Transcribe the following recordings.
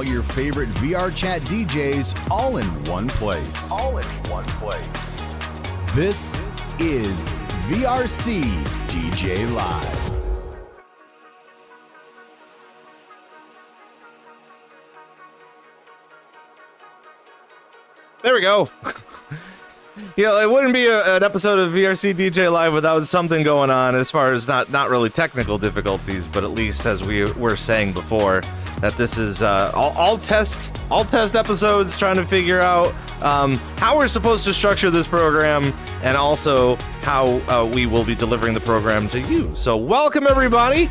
all your favorite VRChat DJs all in one place. This is VRCDJ Live. There we go. You know, it wouldn't be an episode of VRCDJ Live without something going on as far as not really technical difficulties, but at least as we were saying before, that this is all test episodes trying to figure out how we're supposed to structure this program and also how we will be delivering the program to you. So welcome everybody.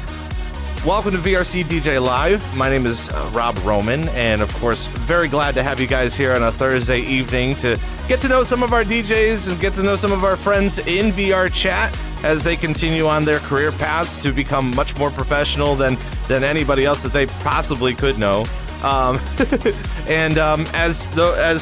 Welcome to VRCDJ Live. My name is Rob Roman, and of course, very glad to have you guys here on a Thursday evening to get to know some of our DJs and get to know some of our friends in VR chat as they continue on their career paths to become much more professional than anybody else that they possibly could know. As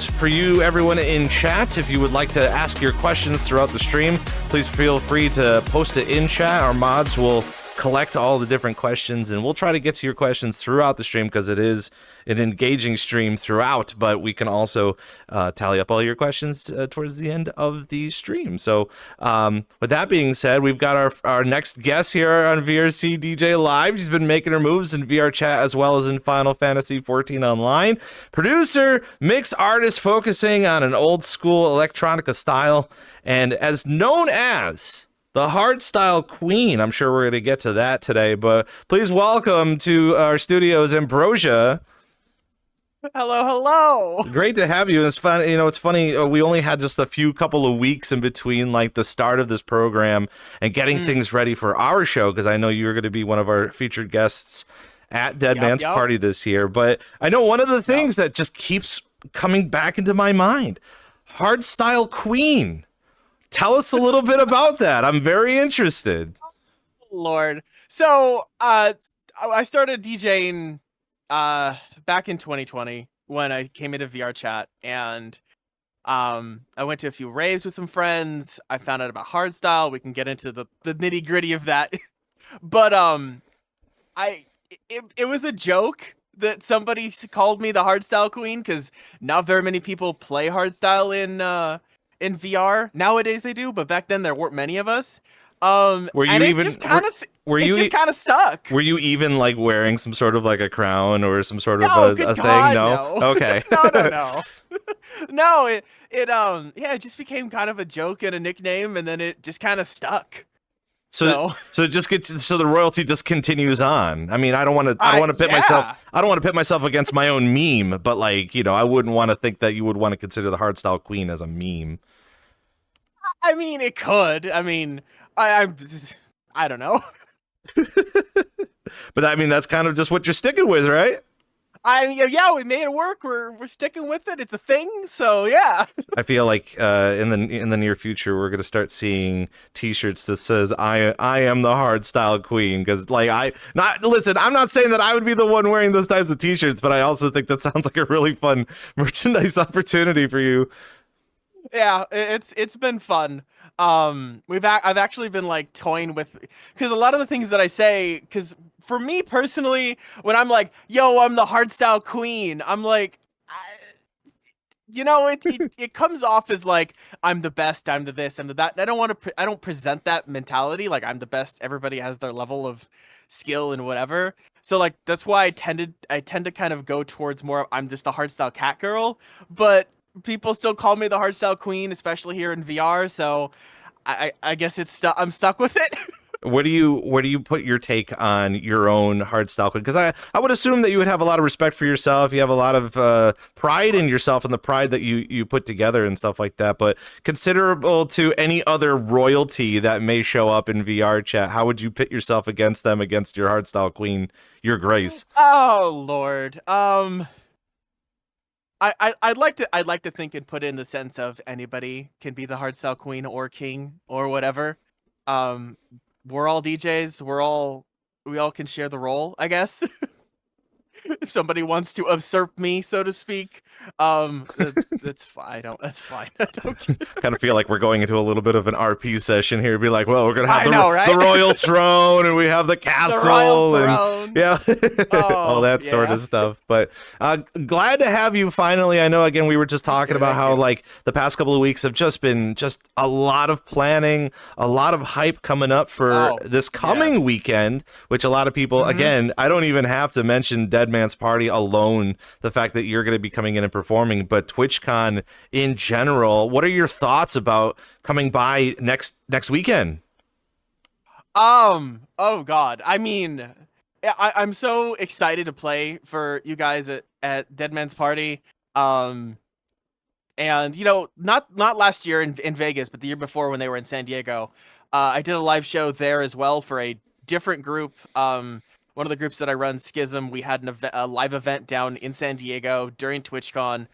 for you, everyone in chat, if you would like to ask your questions throughout the stream, please feel free to post it in chat. Our mods will collect all the different questions and we'll try to get to your questions throughout the stream because it is an engaging stream throughout, but we can also tally up all your questions towards the end of the stream. So with that being said, we've got our next guest here on VRCDJ Live. She's been making her moves in VR chat as well as in Final Fantasy XIV Online. Producer, mix artist focusing on an old school electronica style, and as known as the Hardstyle Queen. I'm sure we're going to get to that today, but please welcome to our studios, Ambrosia. Hello. Great to have you. It's fun. You know, it's funny. We only had just a couple of weeks in between, like the start of this program and getting things ready for our show, because I know you're going to be one of our featured guests at Dead Man's Party this year. But I know one of the things that just keeps coming back into my mind, Hardstyle Queen. Tell us a little bit about that. I'm very interested. Lord. So, I started DJing back in 2020 when I came into VR chat, and I went to a few raves with some friends. I found out about hardstyle. We can get into the nitty-gritty of that. But it was a joke that somebody called me the Hardstyle Queen, because not very many people play hardstyle in VR. Nowadays they do, but back then there weren't many of us. It just kind of stuck. Were you even like wearing some sort of like a crown or some sort of a thing? No. Okay. No. No, it just became kind of a joke and a nickname, and then it just kind of stuck. So it just gets, so the royalty just continues on. I mean, I don't want to pit myself against my own meme, but like, you know, I wouldn't want to think that you would want to consider the Hardstyle Queen as a meme. I mean, it could. I mean, I don't know. But I mean, that's kind of just what you're sticking with, right? We made it work. We're sticking with it. It's a thing. So yeah. I feel like in the near future we're gonna start seeing T-shirts that says I am the Hardstyle Queen, because like I'm not saying that I would be the one wearing those types of T-shirts, but I also think that sounds like a really fun merchandise opportunity for you. Yeah, it's been fun. I've actually been like toying with, because a lot of the things that I say, because for me personally, when I'm like, yo, I'm the Hardstyle Queen, I'm like, it comes off as like, I'm the best, I'm the this, I'm the that. And I don't present that mentality like I'm the best. Everybody has their level of skill and whatever. So like, that's why I tend to kind of go towards more, I'm just the Hardstyle cat girl, but people still call me the Hardstyle Queen, especially here in VR. So I guess I'm stuck with it. Where do you put your take on your own Hardstyle Queen? Because I would assume that you would have a lot of respect for yourself. You have a lot of pride in yourself and the pride that you put together and stuff like that. But considerable to any other royalty that may show up in VR chat, how would you pit yourself against them, against your Hardstyle Queen, your Grace? Oh Lord. I'd like to think and put in the sense of anybody can be the Hardstyle Queen or King or whatever. We're all DJs. We all can share the role, I guess. if somebody wants to usurp me, so to speak, that's fine. That's fine. I don't care. Kind of feel like we're going into a little bit of an RP session here. Be like, well, we're gonna have I know, right? the royal throne, and we have the castle, The royal and throne. yeah, all that sort yeah. of stuff. But glad to have you finally. I know, again, we were just talking about how like the past couple of weeks have just been just a lot of planning, a lot of hype coming up for this coming weekend, which a lot of people, again, I don't even have to mention Dead Man's Party alone, the fact that you're going to be coming in and performing, but TwitchCon in general. What are your thoughts about coming by next weekend? Oh God. I mean, I'm so excited to play for you guys at Dead Man's Party. And you know, not last year in Vegas, but the year before when they were in San Diego, I did a live show there as well for a different group. One of the groups that I run, Schism, we had a live event down in San Diego during TwitchCon,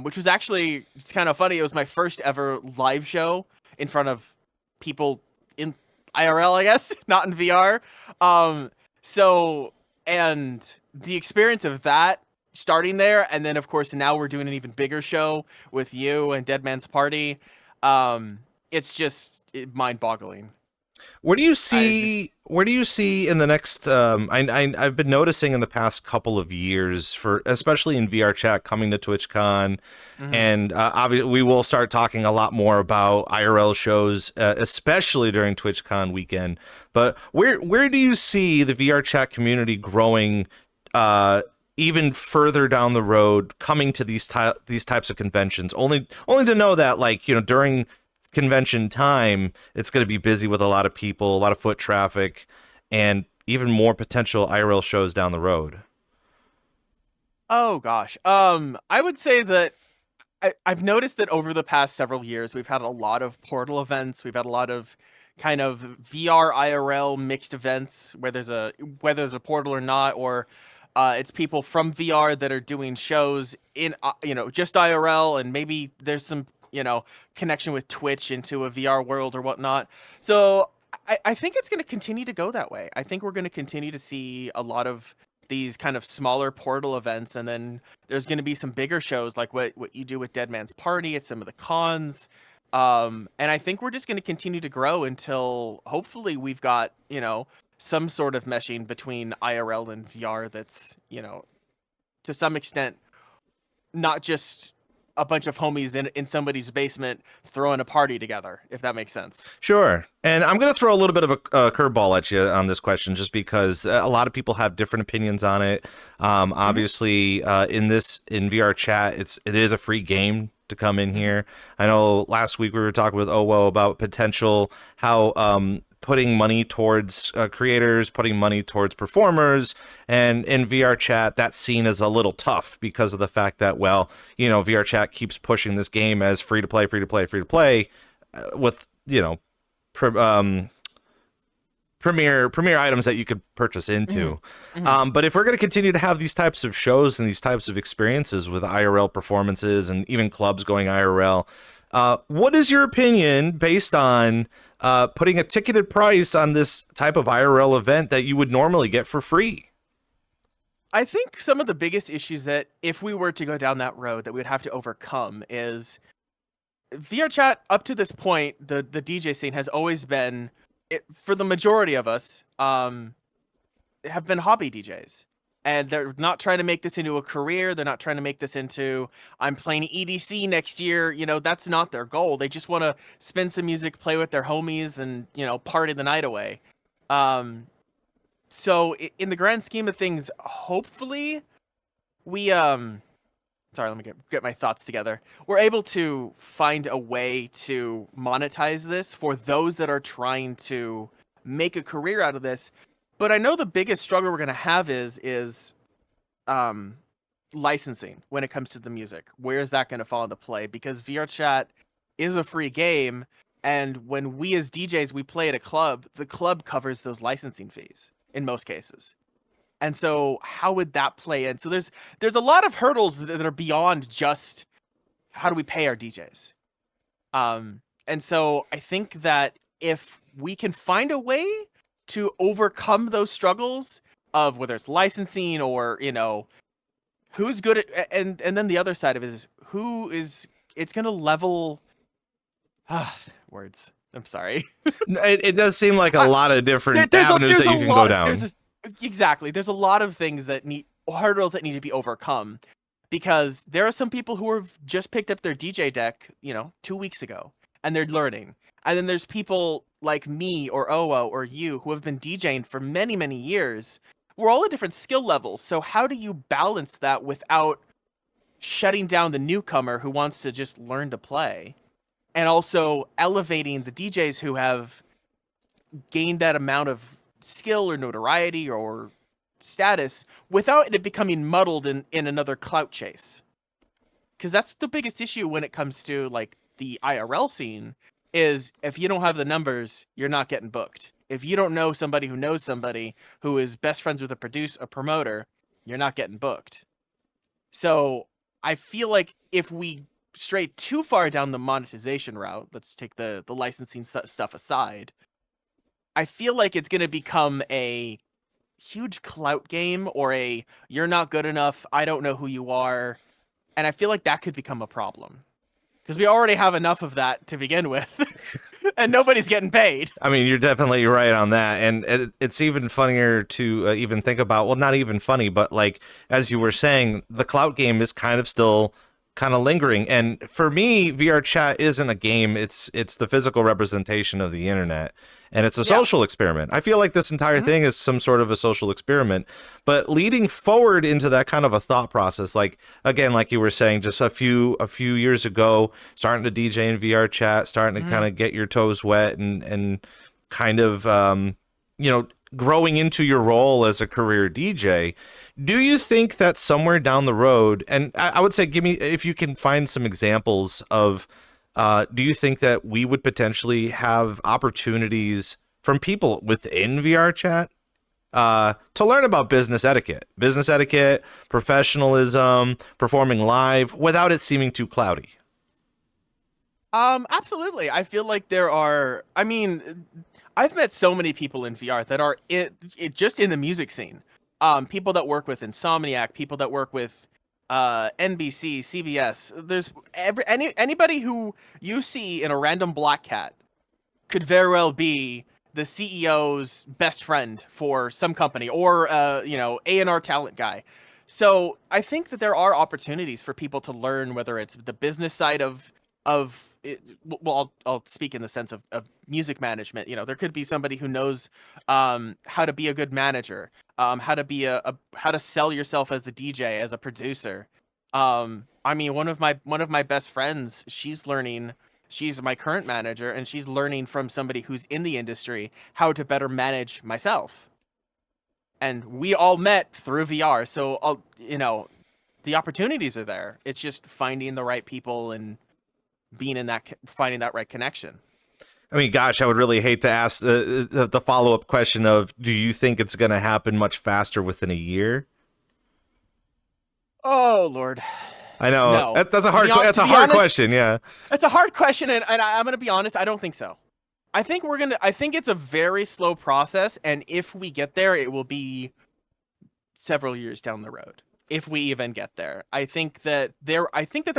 which was actually, it's kind of funny. It was my first ever live show in front of people in IRL, I guess, not in VR. So, and the experience of that, starting there, and then of course now we're doing an even bigger show with you and Dead Man's Party. It's just mind-boggling. Where do you see in the next I've been noticing in the past couple of years, for especially in VRChat, coming to TwitchCon, and obviously we will start talking a lot more about IRL shows, especially during TwitchCon weekend. But where do you see the VRChat community growing even further down the road, coming to these types of conventions? Only to know that, like, you know, during convention time, it's going to be busy with a lot of people, a lot of foot traffic, and even more potential IRL shows down the road. Oh gosh. I would say that I've noticed that over the past several years, we've had a lot of portal events. We've had a lot of kind of VR IRL mixed events where whether there's a portal or not, or it's people from VR that are doing shows in, you know, just IRL, and maybe there's some, you know, connection with Twitch into a VR world or whatnot. So I think it's going to continue to go that way. I think we're going to continue to see a lot of these kind of smaller portal events, and then there's going to be some bigger shows like what you do with Dead Man's Party at some of the cons. And I think we're just going to continue to grow until hopefully we've got, you know, some sort of meshing between IRL and VR that's, you know, to some extent, not just a bunch of homies in somebody's basement throwing a party together, if that makes sense. Sure. And I'm going to throw a little bit of a curveball at you on this question, just because a lot of people have different opinions on it. Obviously, in VRChat, it is a free game to come in here. I know last week we were talking with Owo about potential how putting money towards creators, putting money towards performers, and in VRChat, that's seen as a little tough because of the fact that, well, you know, VRChat keeps pushing this game as free to play, with, you know, premier items that you could purchase into. But if we're going to continue to have these types of shows and these types of experiences with IRL performances and even clubs going IRL, what is your opinion based on putting a ticketed price on this type of IRL event that you would normally get for free? I think some of the biggest issues that if we were to go down that road that we'd have to overcome is VRChat. Up to this point, the DJ scene has always been, for the majority of us, have been hobby DJs. And they're not trying to make this into a career. They're not trying to make this into, I'm playing EDC next year. You know, that's not their goal. They just want to spin some music, play with their homies, and, you know, party the night away. So in the grand scheme of things, hopefully we, sorry, let me get my thoughts together. We're able to find a way to monetize this for those that are trying to make a career out of this. But I know the biggest struggle we're going to have is licensing when it comes to the music. Where is that going to fall into play? Because VRChat is a free game, and when we as DJs, we play at a club, the club covers those licensing fees in most cases. And so how would that play in? So there's a lot of hurdles that are beyond just how do we pay our DJs. And so I think that if we can find a way to overcome those struggles, of whether it's licensing or, who's good at, and then the other side of it is it's going to level words. I'm sorry. It does seem like a lot of different there's avenues that you can go down. Exactly. There's a lot of things that hurdles that need to be overcome, because there are some people who have just picked up their DJ deck, 2 weeks ago, and they're learning. And then there's people like me or Owo or you who have been DJing for many, many years. We're all at different skill levels. So how do you balance that without shutting down the newcomer who wants to just learn to play, and also elevating the DJs who have gained that amount of skill or notoriety or status without it becoming muddled in another clout chase? Because that's the biggest issue when it comes to like the IRL scene, is if you don't have the numbers, you're not getting booked. If you don't know somebody who knows somebody who is best friends with a promoter, you're not getting booked. So I feel like if we stray too far down the monetization route, let's take the licensing stuff aside, I feel like it's going to become a huge clout game, or you're not good enough, I don't know who you are. And I feel like that could become a problem, because we already have enough of that to begin with, and nobody's getting paid. I mean, you're definitely right on that. And it's even funnier to even think about, well, not even funny, but like, as you were saying, the clout game is kind of still kind of lingering. And for me, VRChat isn't a game. It's the physical representation of the internet. And it's a social experiment. I feel like this entire thing is some sort of a social experiment. But leading forward into that kind of a thought process, like, again, like you were saying, just a few years ago, starting to DJ in VRChat, starting to kind of get your toes wet and kind of, growing into your role as a career DJ. Do you think that somewhere down the road, and I would say, give me, if you can find some examples of, do you think that we would potentially have opportunities from people within VRChat to learn about business etiquette, professionalism, performing live without it seeming too cloudy? Absolutely. I feel like there are, I mean, I've met so many people in VR that are just in the music scene. People that work with Insomniac, people that work with NBC, CBS. There's anybody who you see in a random black cat could very well be the CEO's best friend for some company, or A&R talent guy. So I think that there are opportunities for people to learn, whether it's the business side of it. Well, I'll speak in the sense of music management. There could be somebody who knows how to be a good manager, how to sell yourself as the DJ, as a producer. I mean, one of my best friends, she's my current manager, and she's learning from somebody who's in the industry how to better manage myself. And we all met through VR, so the opportunities are there. It's just finding the right people and finding that right connection. I mean, gosh, I would really hate to ask the follow-up question of, do you think it's going to happen much faster within a year? Oh, Lord. I know. No. That's a hard question, yeah. That's a hard question, and I'm going to be honest, I don't think so. I think it's a very slow process, and if we get there, it will be several years down the road, if we even get there. I think that there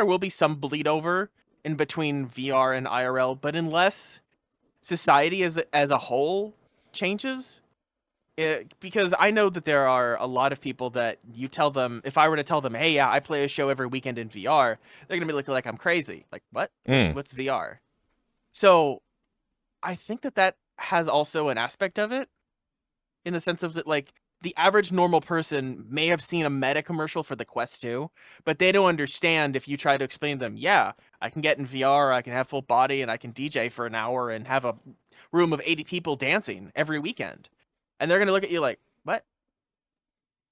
will be some bleed over in between VR and IRL, but unless society as a whole changes, because I know that there are a lot of people that you tell them, if I were to tell them, hey, yeah, I play a show every weekend in VR, they're gonna be looking like I'm crazy. Like, what? What's VR? So I think that has also an aspect of it, in the sense of that, like, the average normal person may have seen a Meta commercial for the Quest 2, but they don't understand if you try to explain to them, yeah, I can get in VR, I can have full body, and I can DJ for an hour and have a room of 80 people dancing every weekend. And they're going to look at you like, what?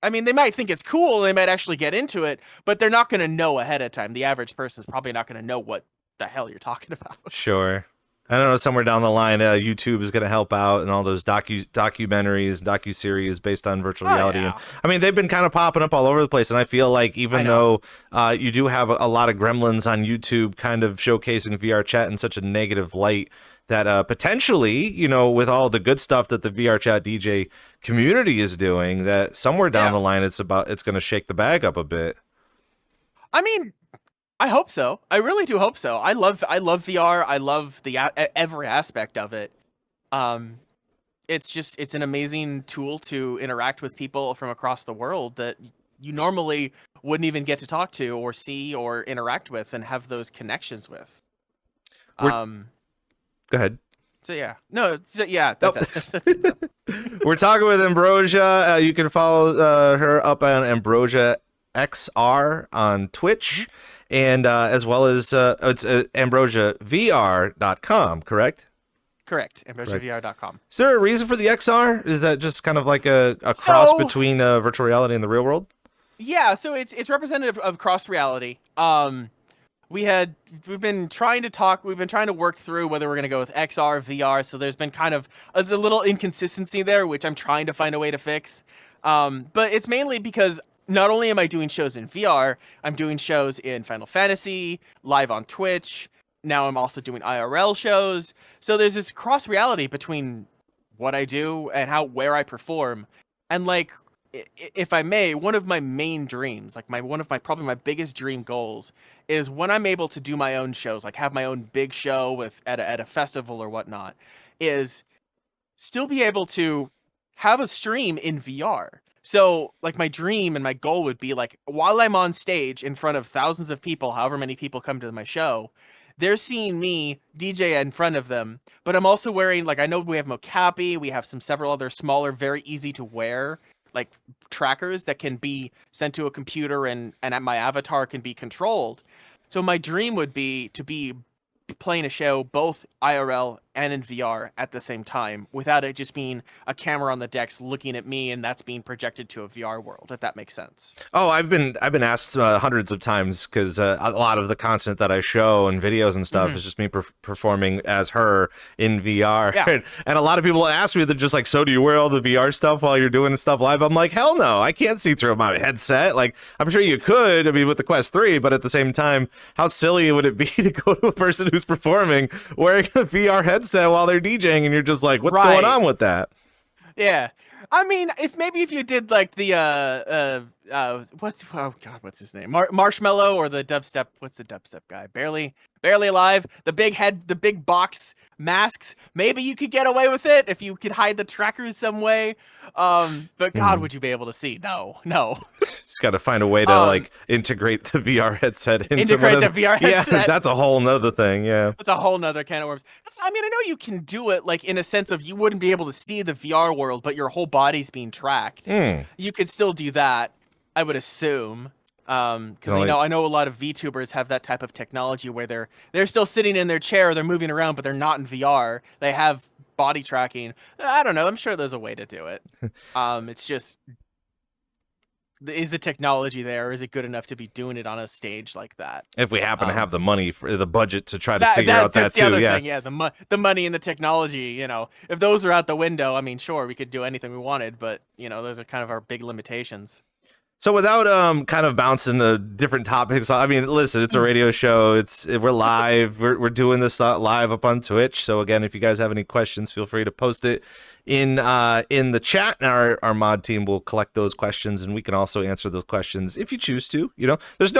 I mean, they might think it's cool, and they might actually get into it, but they're not going to know ahead of time. The average person is probably not going to know what the hell you're talking about. Sure. I don't know, somewhere down the line, YouTube is going to help out, and all those documentaries, docuseries based on virtual reality. Yeah. And I mean, they've been kind of popping up all over the place, and I feel like even though you do have a lot of gremlins on YouTube kind of showcasing VR chat in such a negative light, that potentially, you know, with all the good stuff that the VRChat DJ community is doing, that somewhere down the line it's going to shake the bag up a bit. I mean, I hope so. I really do hope so. I love VR. I love every aspect of it. It's an amazing tool to interact with people from across the world that you normally wouldn't even get to talk to or see or interact with and have those connections with. Go ahead. So yeah, no, that's it. We're talking with Ambrosia. You can follow her up on AmbrosiaXR on Twitch, and as well as it's AmbrosiaVR.com, correct? Correct, AmbrosiaVR.com. Is there a reason for the XR? Is that just kind of like a cross between virtual reality and the real world? Yeah, so it's representative of cross reality. We've been trying to work through whether we're going to go with XR, VR, so there's a little inconsistency there, which I'm trying to find a way to fix. But it's mainly because not only am I doing shows in VR, I'm doing shows in Final Fantasy, live on Twitch. Now I'm also doing IRL shows. So there's this cross reality between what I do and where I perform. And like, if I may, one of my main dreams, like probably my biggest dream goals, is when I'm able to do my own shows, like have my own big show at a festival or whatnot, is still be able to have a stream in VR. So like my dream and my goal would be like, while I'm on stage in front of thousands of people, however many people come to my show, they're seeing me DJ in front of them, but I'm also wearing, like, I know we have Mocapi, we have several other smaller, very easy to wear, like, trackers that can be sent to a computer and my avatar can be controlled. So my dream would be to be playing a show both IRL and in VR at the same time, without it just being a camera on the decks looking at me and that's being projected to a VR world, if that makes sense. Oh, I've been asked hundreds of times, because a lot of the content that I show and videos and stuff is just me performing as her in VR. Yeah. And a lot of people ask me, they're just like, so do you wear all the VR stuff while you're doing stuff live? I'm like, hell no, I can't see through my headset. Like, I'm sure you could, I mean, with the Quest 3, but at the same time, how silly would it be to go to a person who's performing wearing a VR headset while they're DJing, and you're just like, what's going on with that? Yeah. I mean, if you did like the what's his name? Marshmello, or the dubstep, what's the dubstep guy? Barely Alive, the big box masks, maybe you could get away with it if you could hide the trackers some way. But God, would you be able to see? No. Just got to find a way to like integrate the VR headset into VR headset. Yeah, that's a whole nother thing. Yeah, that's a whole nother can of worms. I mean, I know you can do it, like, in a sense of you wouldn't be able to see the VR world, but your whole body's being tracked. You could still do that, I would assume. Because I know a lot of VTubers have that type of technology where they're still sitting in their chair, they're moving around, but they're not in VR. They have body tracking. I don't know. I'm sure there's a way to do it. It's just, is the technology there? Is it good enough to be doing it on a stage like that? If we happen to have the money for the budget to try to figure out that too, thing, yeah, the money and the technology. You know, if those are out the window, I mean, sure, we could do anything we wanted, but you know, those are kind of our big limitations. So without kind of bouncing to different topics, I mean, listen, it's a radio show. We're live. We're doing this live up on Twitch. So again, if you guys have any questions, feel free to post it in the chat, and our mod team will collect those questions, and we can also answer those questions if you choose to. You know, there's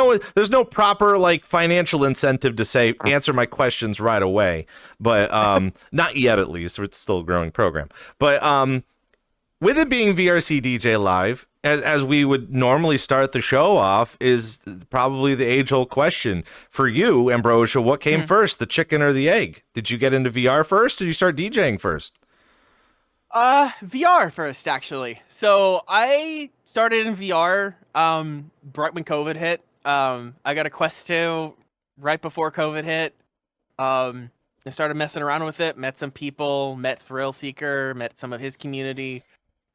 no proper like financial incentive to say answer my questions right away, but not yet, at least. It's still a growing program, but with it being VRCDJ Live, as we would normally start the show off, is probably the age-old question for you, Ambrosia. What came first, the chicken or the egg? Did you get into VR first, or did you start DJing first? VR first, actually. So I started in VR right when COVID hit. I got a Quest 2 right before COVID hit. I started messing around with it, met some people, met Thrill Seeker, met some of his community.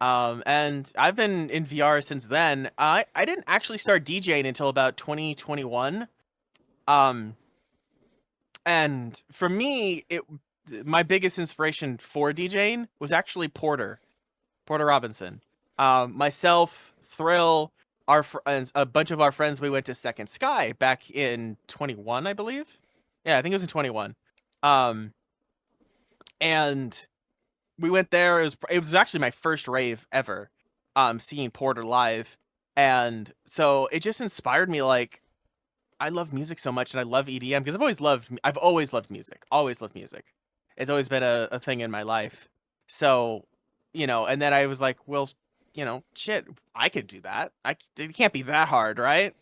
And I've been in VR since then. I didn't actually start DJing until about 2021. And for me, my biggest inspiration for DJing was actually Porter Robinson. Myself, Thrill, our friends, a bunch of our friends, we went to Second Sky back in 21, I believe. Yeah, I think it was in 21. And we went there. It was actually my first rave ever, seeing Porter live. And so it just inspired me. Like, I love music so much, and I love EDM because I've always loved music. Always loved music. It's always been a thing in my life. So, and then I was like, well, shit, I could do that. It can't be that hard, right?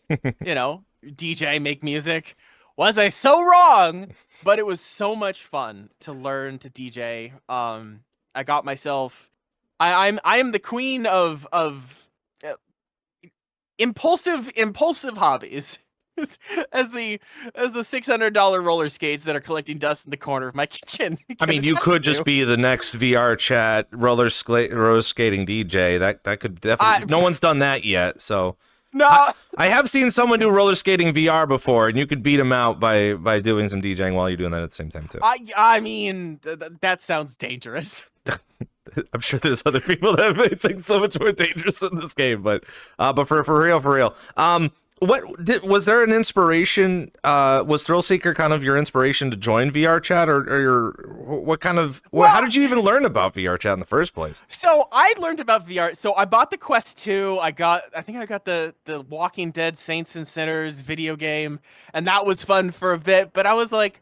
DJ, make music. Was I so wrong? But it was so much fun to learn to DJ. I got myself. I am the queen of impulsive hobbies. As the $600 roller skates that are collecting dust in the corner of my kitchen. I mean, you could just be the next VRChat roller skating DJ. That could definitely. No one's done that yet, so. No, I have seen someone do roller skating VR before, and you could beat them out by doing some DJing while you're doing that at the same time too. I mean, that sounds dangerous. I'm sure there's other people that make things so much more dangerous in this game, but for real. Was there an inspiration? Was Thrill Seeker kind of your inspiration to join VRChat, or how did you even learn about VRChat in the first place? So I learned about VR. So I bought the Quest 2. I think I got the Walking Dead Saints and Sinners video game, and that was fun for a bit. But I was like,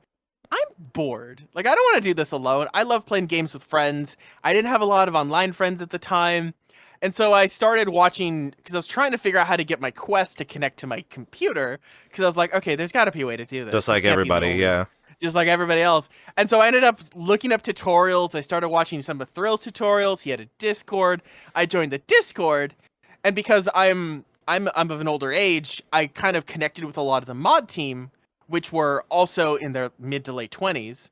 I'm bored. Like, I don't want to do this alone. I love playing games with friends. I didn't have a lot of online friends at the time. And so I started watching, because I was trying to figure out how to get my Quest to connect to my computer, because I was like, okay, there's got to be a way to do this. Just like everybody, yeah. Just like everybody else. And so I ended up looking up tutorials. I started watching some of Thrill's tutorials. He had a Discord. I joined the Discord, and because I'm of an older age, I kind of connected with a lot of the mod team, which were also in their mid to late 20s.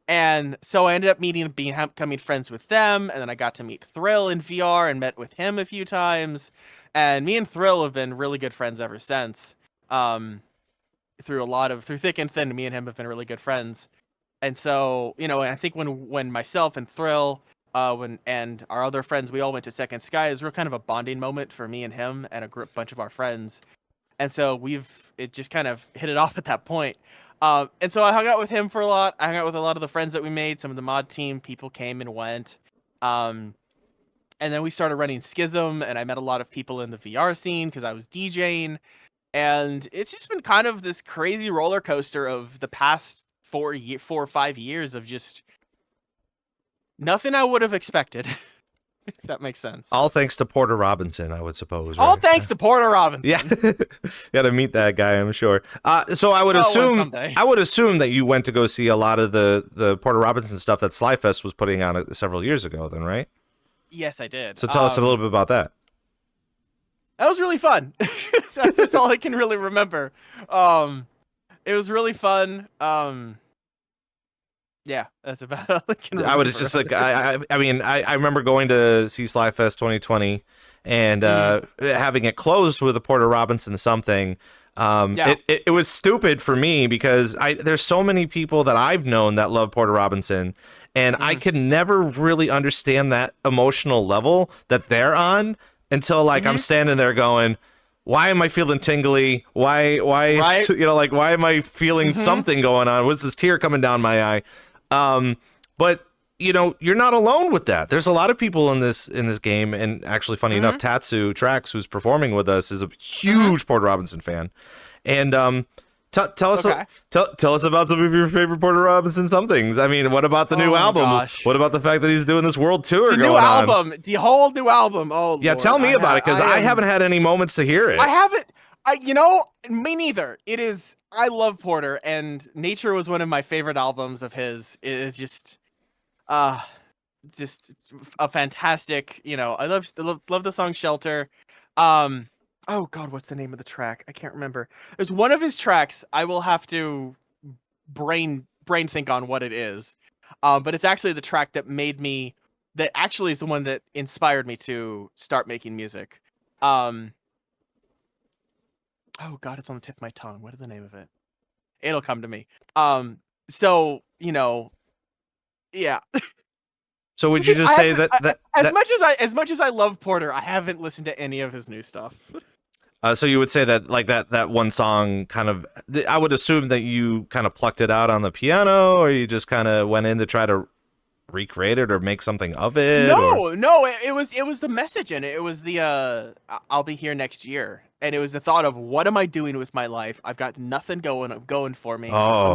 And so I ended up becoming friends with them, and then I got to meet Thrill in VR and met with him a few times. And me and Thrill have been really good friends ever since. Through thick and thin, me and him have been really good friends. And so, I think when myself and Thrill, and our other friends, we all went to Second Sky, it was real kind of a bonding moment for me and him and a bunch of our friends. And so it just kind of hit it off at that point. And so I hung out with him for a lot. I hung out with a lot of the friends that we made. Some of the mod team people came and went. And then we started running Schism, and I met a lot of people in the VR scene because I was DJing. And it's just been kind of this crazy roller coaster of the past 4 or 5 years of just nothing I would have expected. If that makes sense. All thanks to Porter Robinson, I would suppose. All thanks to Porter Robinson. Yeah, got to meet that guy, I'm sure. So I would assume that you went to go see a lot of the Porter Robinson stuff that Slyfest was putting on several years ago, then, right? Yes, I did. So tell us a little bit about that. That was really fun. That's all I can really remember. It was really fun. Yeah, that's about all I can remember. I would just like I remember going to see Slyfest 2020 and having it closed with a Porter Robinson something. It was stupid for me because there's so many people that I've known that love Porter Robinson, and I could never really understand that emotional level that they're on until I'm standing there going, why am I feeling tingly? Why right? Why am I feeling something going on? What's this tear coming down my eye? But you're not alone with that. There's a lot of people in this game, and actually, funny enough, Tatsu Trax, who's performing with us, is a huge Porter Robinson fan. And tell us about some of your favorite Porter Robinson somethings. I mean, what about the new album? Gosh. What about the fact that he's doing this world tour? The whole new album. Oh, yeah, Lord. tell me about it, because I haven't had any moments to hear it. I haven't. Me neither. It is. I love Porter, and Nature was one of my favorite albums of his. It is just a fantastic. I love the song Shelter. Oh God, what's the name of the track? I can't remember. There's one of his tracks. I will have to brain think on what it is. But it's actually the track that actually is the one that inspired me to start making music. Oh God, it's on the tip of my tongue. What is the name of it? It'll come to me. So, Yeah. So would you just I say haven't, that as much as I love Porter, I haven't listened to any of his new stuff. so you would say that like that one song kind of, I would assume that you kind of plucked it out on the piano, or you just kind of went in to try to recreate it or make something of it, or No, it was the message in it. It was the I'll be here next year, and it was the thought of what am I doing with my life? I've got nothing going for me. oh,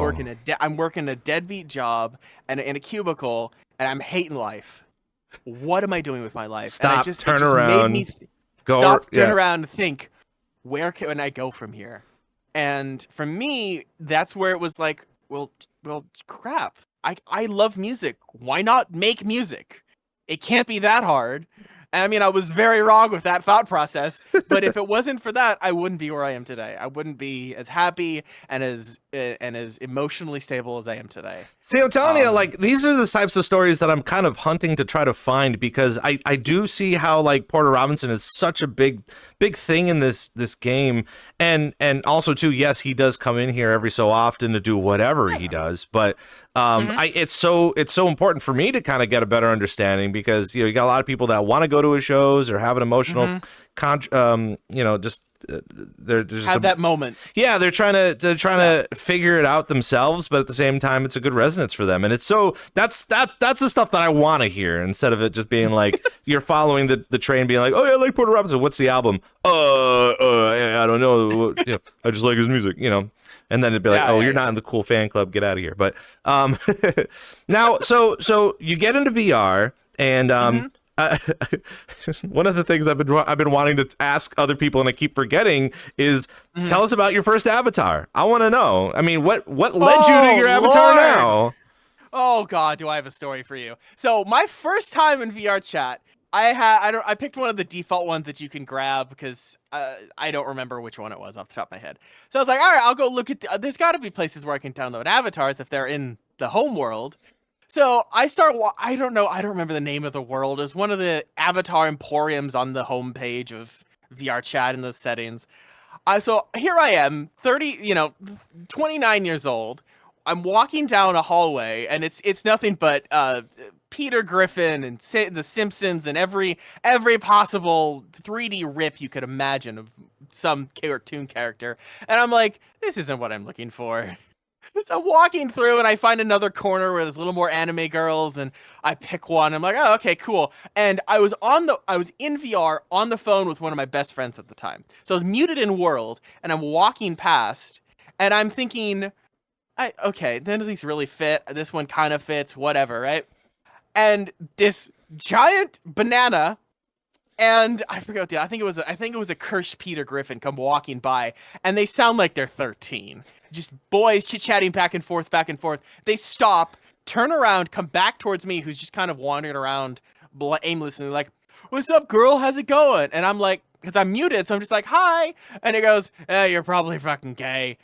I'm working a deadbeat job and in a cubicle, and I'm hating life. What am I doing with my life? And stop, it turn just made around, me go, stop, turn yeah. around, and think, where can I go from here? And for me, that's where it was like, well, crap. I love music. Why not make music? It can't be that hard. I mean, I was very wrong with that thought process, but if it wasn't for that, I wouldn't be where I am today. I wouldn't be as happy and as emotionally stable as I am today. See, I'm telling you, like, these are the types of stories that I'm kind of hunting to try to find, because I do see how like Porter Robinson is such a big thing in this game, and also too, yes, he does come in here every so often to do whatever he does, but it's so important for me to kind of get a better understanding, because you got a lot of people that want to go to his shows or have an emotional just they're just have that moment. Yeah, they're trying to figure it out themselves, but at the same time, it's a good resonance for them, and it's so that's the stuff that I want to hear, instead of it just being like you're following the train, being like, oh yeah, I like Porter Robinson. What's the album? I don't know. Yeah, I just like his music, And then it'd be like, you're not in the cool fan club. Get out of here. But now, so you get into VR, and one of the things I've been wanting to ask other people, and I keep forgetting, is tell us about your first avatar. I want to know. I mean, what led you to your avatar now? Oh God, do I have a story for you? So my first time in VRChat, I picked one of the default ones that you can grab, because I don't remember which one it was off the top of my head. So I was like, all right, I'll go look at. There's got to be places where I can download avatars if they're in the home world. So I I don't remember the name of the world. It was one of the avatar emporiums on the homepage of VRChat in the settings. So here I am, 29 years old. I'm walking down a hallway, and it's nothing but Peter Griffin and The Simpsons and every possible 3D rip you could imagine of some cartoon character. And I'm like, this isn't what I'm looking for. So walking through, and I find another corner where there's a little more anime girls, and I pick one. I'm like, oh, okay, cool. And I was in VR on the phone with one of my best friends at the time. So I was muted in world, and I'm walking past, and I'm thinking, okay, none of these really fit. This one kind of fits, whatever, right? And this giant banana, and I forgot I think it was a cursed Peter Griffin come walking by, and they sound like they're 13. Just boys chit-chatting back and forth. They stop, turn around, come back towards me, who's just kind of wandering around aimlessly, like, what's up, girl? How's it going? And I'm like, because I'm muted, so I'm just like, hi. And it goes, you're probably fucking gay.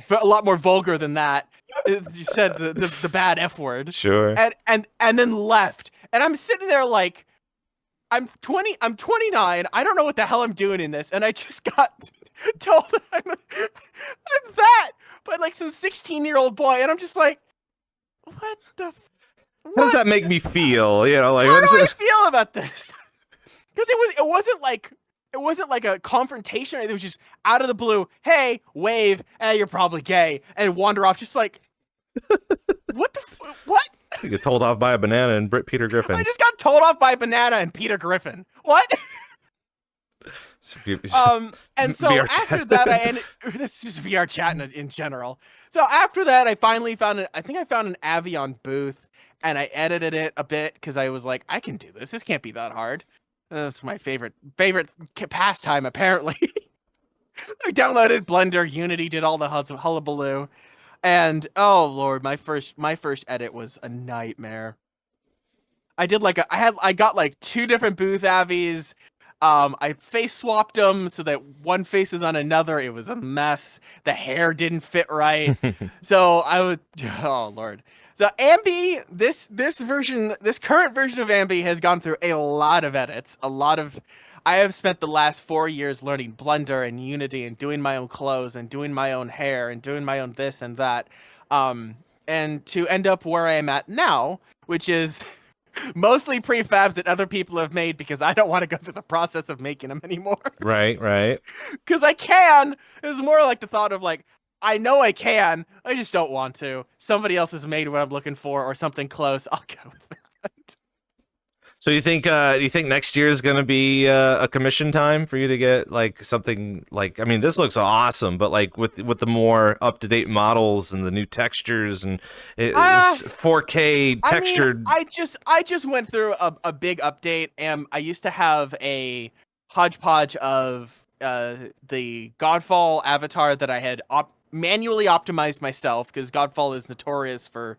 A lot more vulgar than that. You said the bad F word. Sure. And then left. And I'm sitting there like, I'm 29. I don't know what the hell I'm doing in this. And I just got told that I'm that by like some 16-year-old boy. And I'm just like, what the? How does that make me feel? Like, how do I feel about this? Because it wasn't like a confrontation. It was just out of the blue. Hey, wave. You're probably gay, and wander off. Just like, what the? What? You get told off by a banana and Peter Griffin. I just got told off by a banana and Peter Griffin. What? And so after that, I ended. This is VRChat in general. So after that, I finally found I think I found an Avion booth, and I edited it a bit because I was like, I can do this. This can't be that hard. That's my favorite pastime, apparently. I downloaded Blender, Unity, did all the hullabaloo. And oh Lord, my first edit was a nightmare. I got like 2 different booth Avies. I face swapped them so that one face is on another. It was a mess. The hair didn't fit right. So oh Lord. So Ambi, this current version of Ambi has gone through a lot of edits. I have spent the last 4 years learning Blender and Unity and doing my own clothes and doing my own hair and doing my own this and that. And to end up where I am at now, which is mostly prefabs that other people have made because I don't want to go through the process of making them anymore. Right, right. Because I can. It was more like the thought of like, I know I can, I just don't want to. Somebody else has made what I'm looking for or something close. I'll go with that. So you think next year is going to be a commission time for you to get like something like, I mean, this looks awesome, but like with the more up to date models and the new textures and 4K textured. I mean, I just went through a big update, and I used to have a hodgepodge of the Godfall avatar that I had manually optimized myself, because Godfall is notorious for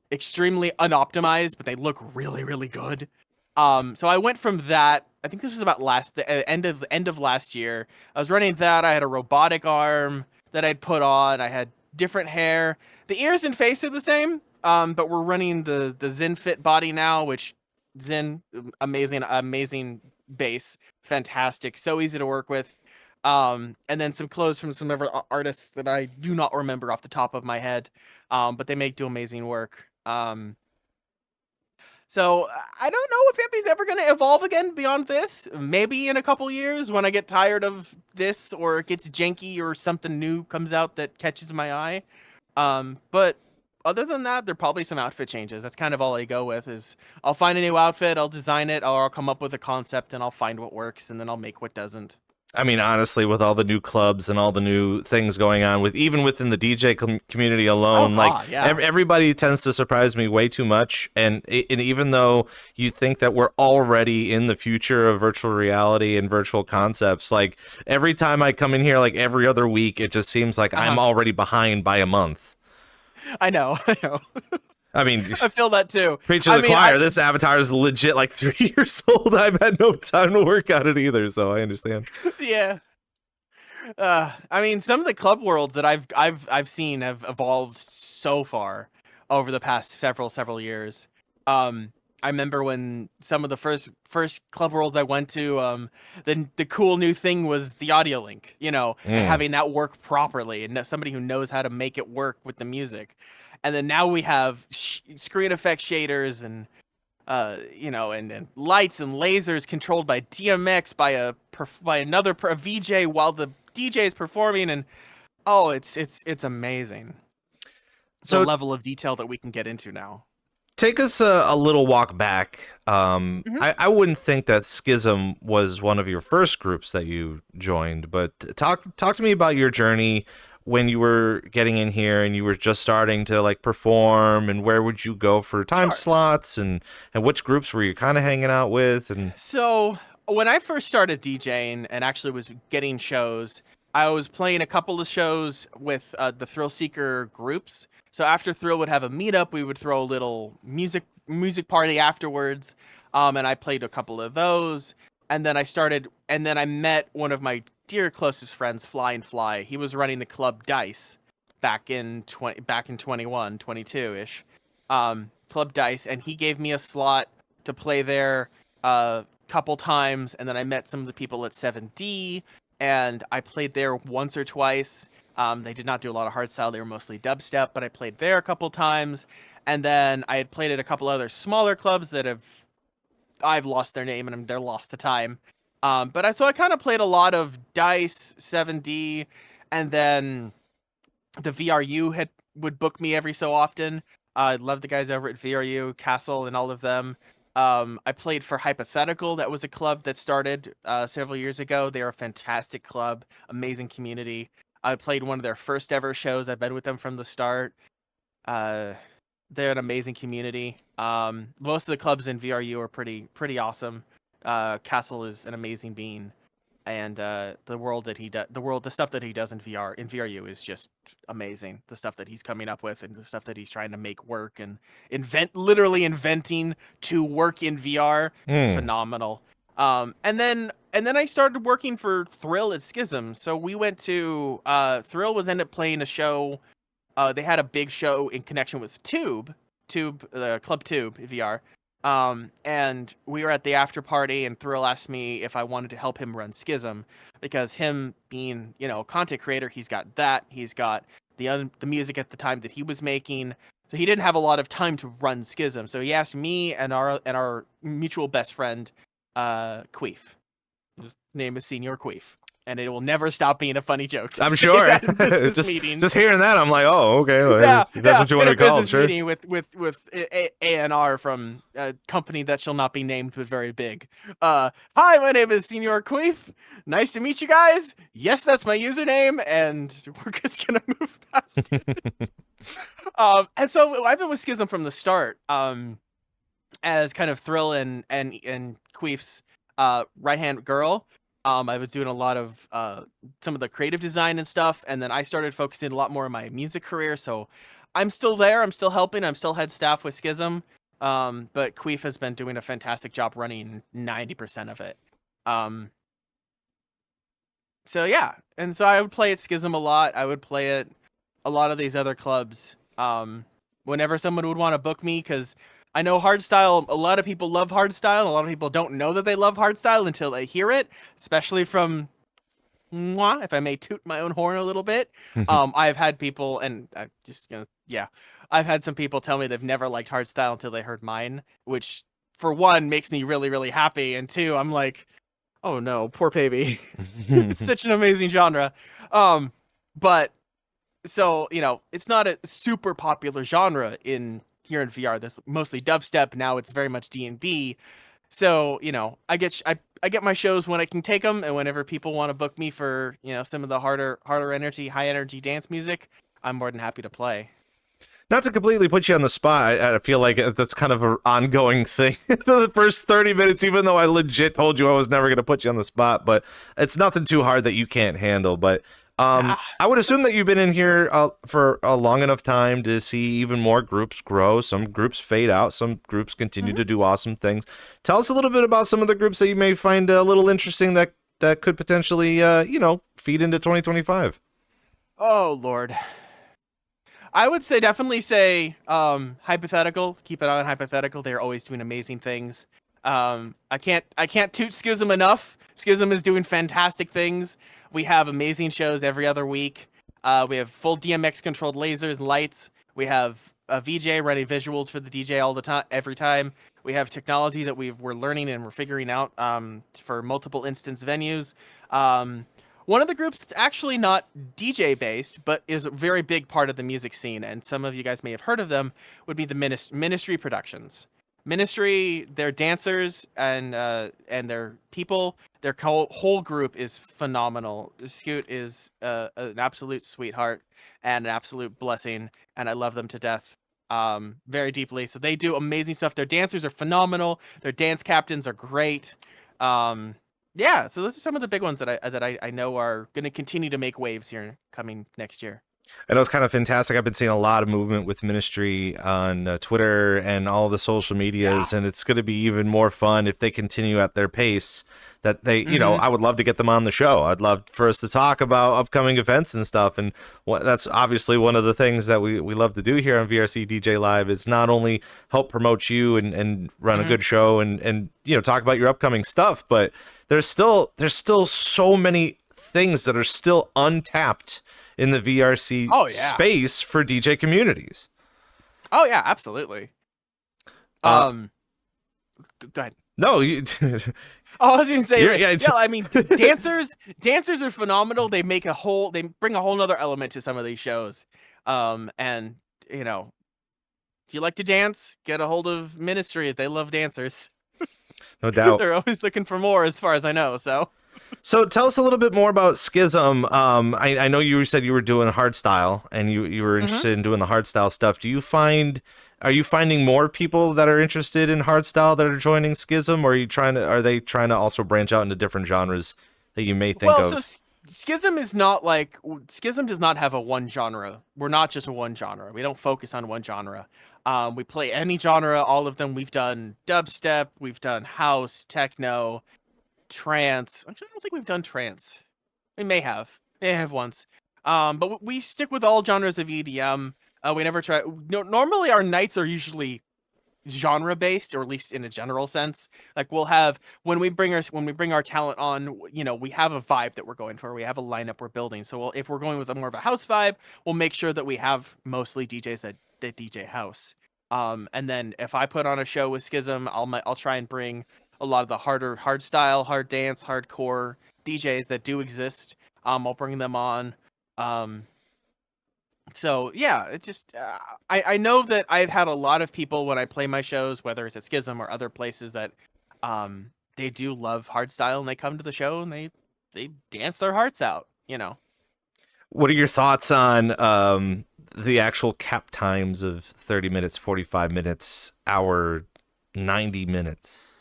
extremely unoptimized, but they look really, really good. So I went from that. I think this was about the end of last year. I was running that. I had a robotic arm that I'd put on. I had different hair. The ears and face are the same. But we're running the Zen Fit body now, which Zen, amazing base, fantastic, so easy to work with. And then some clothes from some other artists that I do not remember off the top of my head. But they do amazing work. So I don't know if Ampy's ever going to evolve again beyond this. Maybe in a couple years when I get tired of this, or it gets janky, or something new comes out that catches my eye. But other than that, there are probably some outfit changes. That's kind of all I go with. Is I'll find a new outfit, I'll design it, or I'll come up with a concept and I'll find what works, and then I'll make what doesn't. I mean, honestly, with all the new clubs and all the new things going on, even within the DJ community alone, everybody tends to surprise me way too much. And even though you think that we're already in the future of virtual reality and virtual concepts, like every time I come in here, like every other week, it just seems like I'm already behind by a month. I know. I mean, I feel that too. Preach to the choir. This avatar is legit like 3 years old. I've had no time to work on it either, so I understand. Yeah. I mean, some of the club worlds that I've seen have evolved so far over the past several years. I remember when some of the first club worlds I went to, the cool new thing was the audio link, and having that work properly, and somebody who knows how to make it work with the music. And then now we have screen effect shaders and and lights and lasers controlled by DMX by another VJ while the DJ is performing, and it's amazing. So the level of detail that we can get into now. Take us a little walk back. I wouldn't think that Schism was one of your first groups that you joined, but talk to me about your journey when you were getting in here and you were just starting to like perform, and where would you go for time slots, and which groups were you kind of hanging out with? And so when I first started DJing and actually was getting shows, I was playing a couple of shows with the Thrill Seeker groups. So after Thrill would have a meetup, we would throw a little music party afterwards. And I played a couple of those. And then I met one of my dear closest friends, Fly and Fly. He was running the club Dice back in 21, 22-ish. Club Dice, and he gave me a slot to play there a couple times, and then I met some of the people at 7D, and I played there once or twice. They did not do a lot of hardstyle, they were mostly dubstep, but I played there a couple times, and then I had played at a couple other smaller clubs that I've lost their name and they're lost to time. But I kind of played a lot of Dice, 7D, and then the VRU would book me every so often. I love the guys over at VRU, Castle, and all of them. I played for Hypothetical. That was a club that started several years ago. They're a fantastic club, amazing community. I played one of their first ever shows. I've been with them from the start. They're an amazing community. Most of the clubs in VRU are pretty awesome. Castle is an amazing being, and the stuff that he does in VRU is just amazing. The stuff that he's coming up with and the stuff that he's trying to make work and literally inventing to work in VR, phenomenal. And then I started working for Thrill at Schism. So we went to Thrill ended up playing a show. They had a big show in connection with Club Tube VR. And we were at the after party, and Thrill asked me if I wanted to help him run Schism, because him being, content creator, he's got the music at the time that he was making. So he didn't have a lot of time to run Schism. So he asked me and our mutual best friend, Queef. His name is Senior Queef. And it will never stop being a funny joke. I'm sure. Just hearing that, I'm like, oh, okay. Well, Yeah, if that's what you want to be called, sure. Meeting with ANR from a company that shall not be named, but very big. Hi, my name is Senior Queef. Nice to meet you guys. Yes, that's my username, and we're just gonna move past it. And so I've been with Schism from the start, as kind of Thrill and Queef's right hand girl. I was doing a lot of some of the creative design and stuff, and then I started focusing a lot more on my music career. So I'm still there. I'm still helping. I'm still head staff with Schism. But Queef has been doing a fantastic job running 90% of it. So yeah, and so I would play at Schism a lot. I would play at a lot of these other clubs. Whenever someone would want to book me, because I know hardstyle, a lot of people love hardstyle. A lot of people don't know that they love hardstyle until they hear it, especially from moi, if I may toot my own horn a little bit. I've had people, and I'm just gonna, I've had some people tell me they've never liked hardstyle until they heard mine, which for one makes me really, really happy, and two, I'm like, oh no, poor baby. It's such an amazing genre. But so, it's not a super popular genre here in VR. There's mostly dubstep. Now it's very much D&B. So, I get my shows when I can take them, and whenever people want to book me for, some of the harder energy, high energy dance music, I'm more than happy to play. Not to completely put you on the spot, I feel like that's kind of an ongoing thing. The first 30 minutes, even though I legit told you I was never going to put you on the spot, but it's nothing too hard that you can't handle. But I would assume that you've been in here for a long enough time to see even more groups grow. Some groups fade out. Some groups continue to do awesome things. Tell us a little bit about some of the groups that you may find a little interesting that could potentially, feed into 2025. Oh, Lord. I would definitely say Hypothetical. Keep an eye on Hypothetical. They're always doing amazing things. I can't toot Schism enough. Schism is doing fantastic things. We have amazing shows every other week. We have full DMX controlled lasers and lights. We have a VJ running visuals for the DJ all the time, every time. We have technology that we're learning and we're figuring out for multiple instance venues. One of the groups that's actually not DJ based, but is a very big part of the music scene, and some of you guys may have heard of them, would be the Ministry Productions. Ministry, their dancers and their people, their whole group is phenomenal. Scoot is an absolute sweetheart and an absolute blessing, and I love them to death very deeply. So they do amazing stuff. Their dancers are phenomenal. Their dance captains are great. Yeah, so those are some of the big ones that I know are going to continue to make waves here coming next year. I know it's kind of fantastic. I've been seeing a lot of movement with Ministry on Twitter and all the social medias, and it's going to be even more fun if they continue at their pace. That they, I would love to get them on the show. I'd love for us to talk about upcoming events and stuff. And that's obviously one of the things that we love to do here on VRCDJLIVE is not only help promote you and run a good show and talk about your upcoming stuff, but there's still so many things that are still untapped in the VRC space for DJ communities. Oh yeah, absolutely. Go ahead. No, you. I was going to say, I mean, dancers are phenomenal. They bring a whole nother element to some of these shows. And if you like to dance, get a hold of Ministry. They love dancers. No doubt. They're always looking for more, as far as I know. So tell us a little bit more about Schism. I know you said you were doing hardstyle and you were interested in doing the hardstyle stuff. Are you finding more people that are interested in hardstyle that are joining Schism, or are they trying to also branch out into different genres that you may think of? So Schism does not have a one genre. We're not just a one genre. We don't focus on one genre. We play any genre, all of them. We've done dubstep, we've done house, techno, trance. Actually, I don't think we've done trance. We may have once. But we stick with all genres of EDM. We never try. Normally, our nights are usually genre based, or at least in a general sense. Like we'll have when we bring our talent on, we have a vibe that we're going for. We have a lineup we're building. So if we're going with more of a house vibe, we'll make sure that we have mostly DJs that the DJ house. And then if I put on a show with Schism, I'll try and bring a lot of the hardstyle, hard dance, hardcore DJs that do exist. I'll bring them on. So yeah, it's just I know that I've had a lot of people when I play my shows, whether it's at Schism or other places, that they do love hardstyle and they come to the show and they dance their hearts out, you know. What are your thoughts on the actual cap times of 30 minutes, 45 minutes, hour, 90 minutes?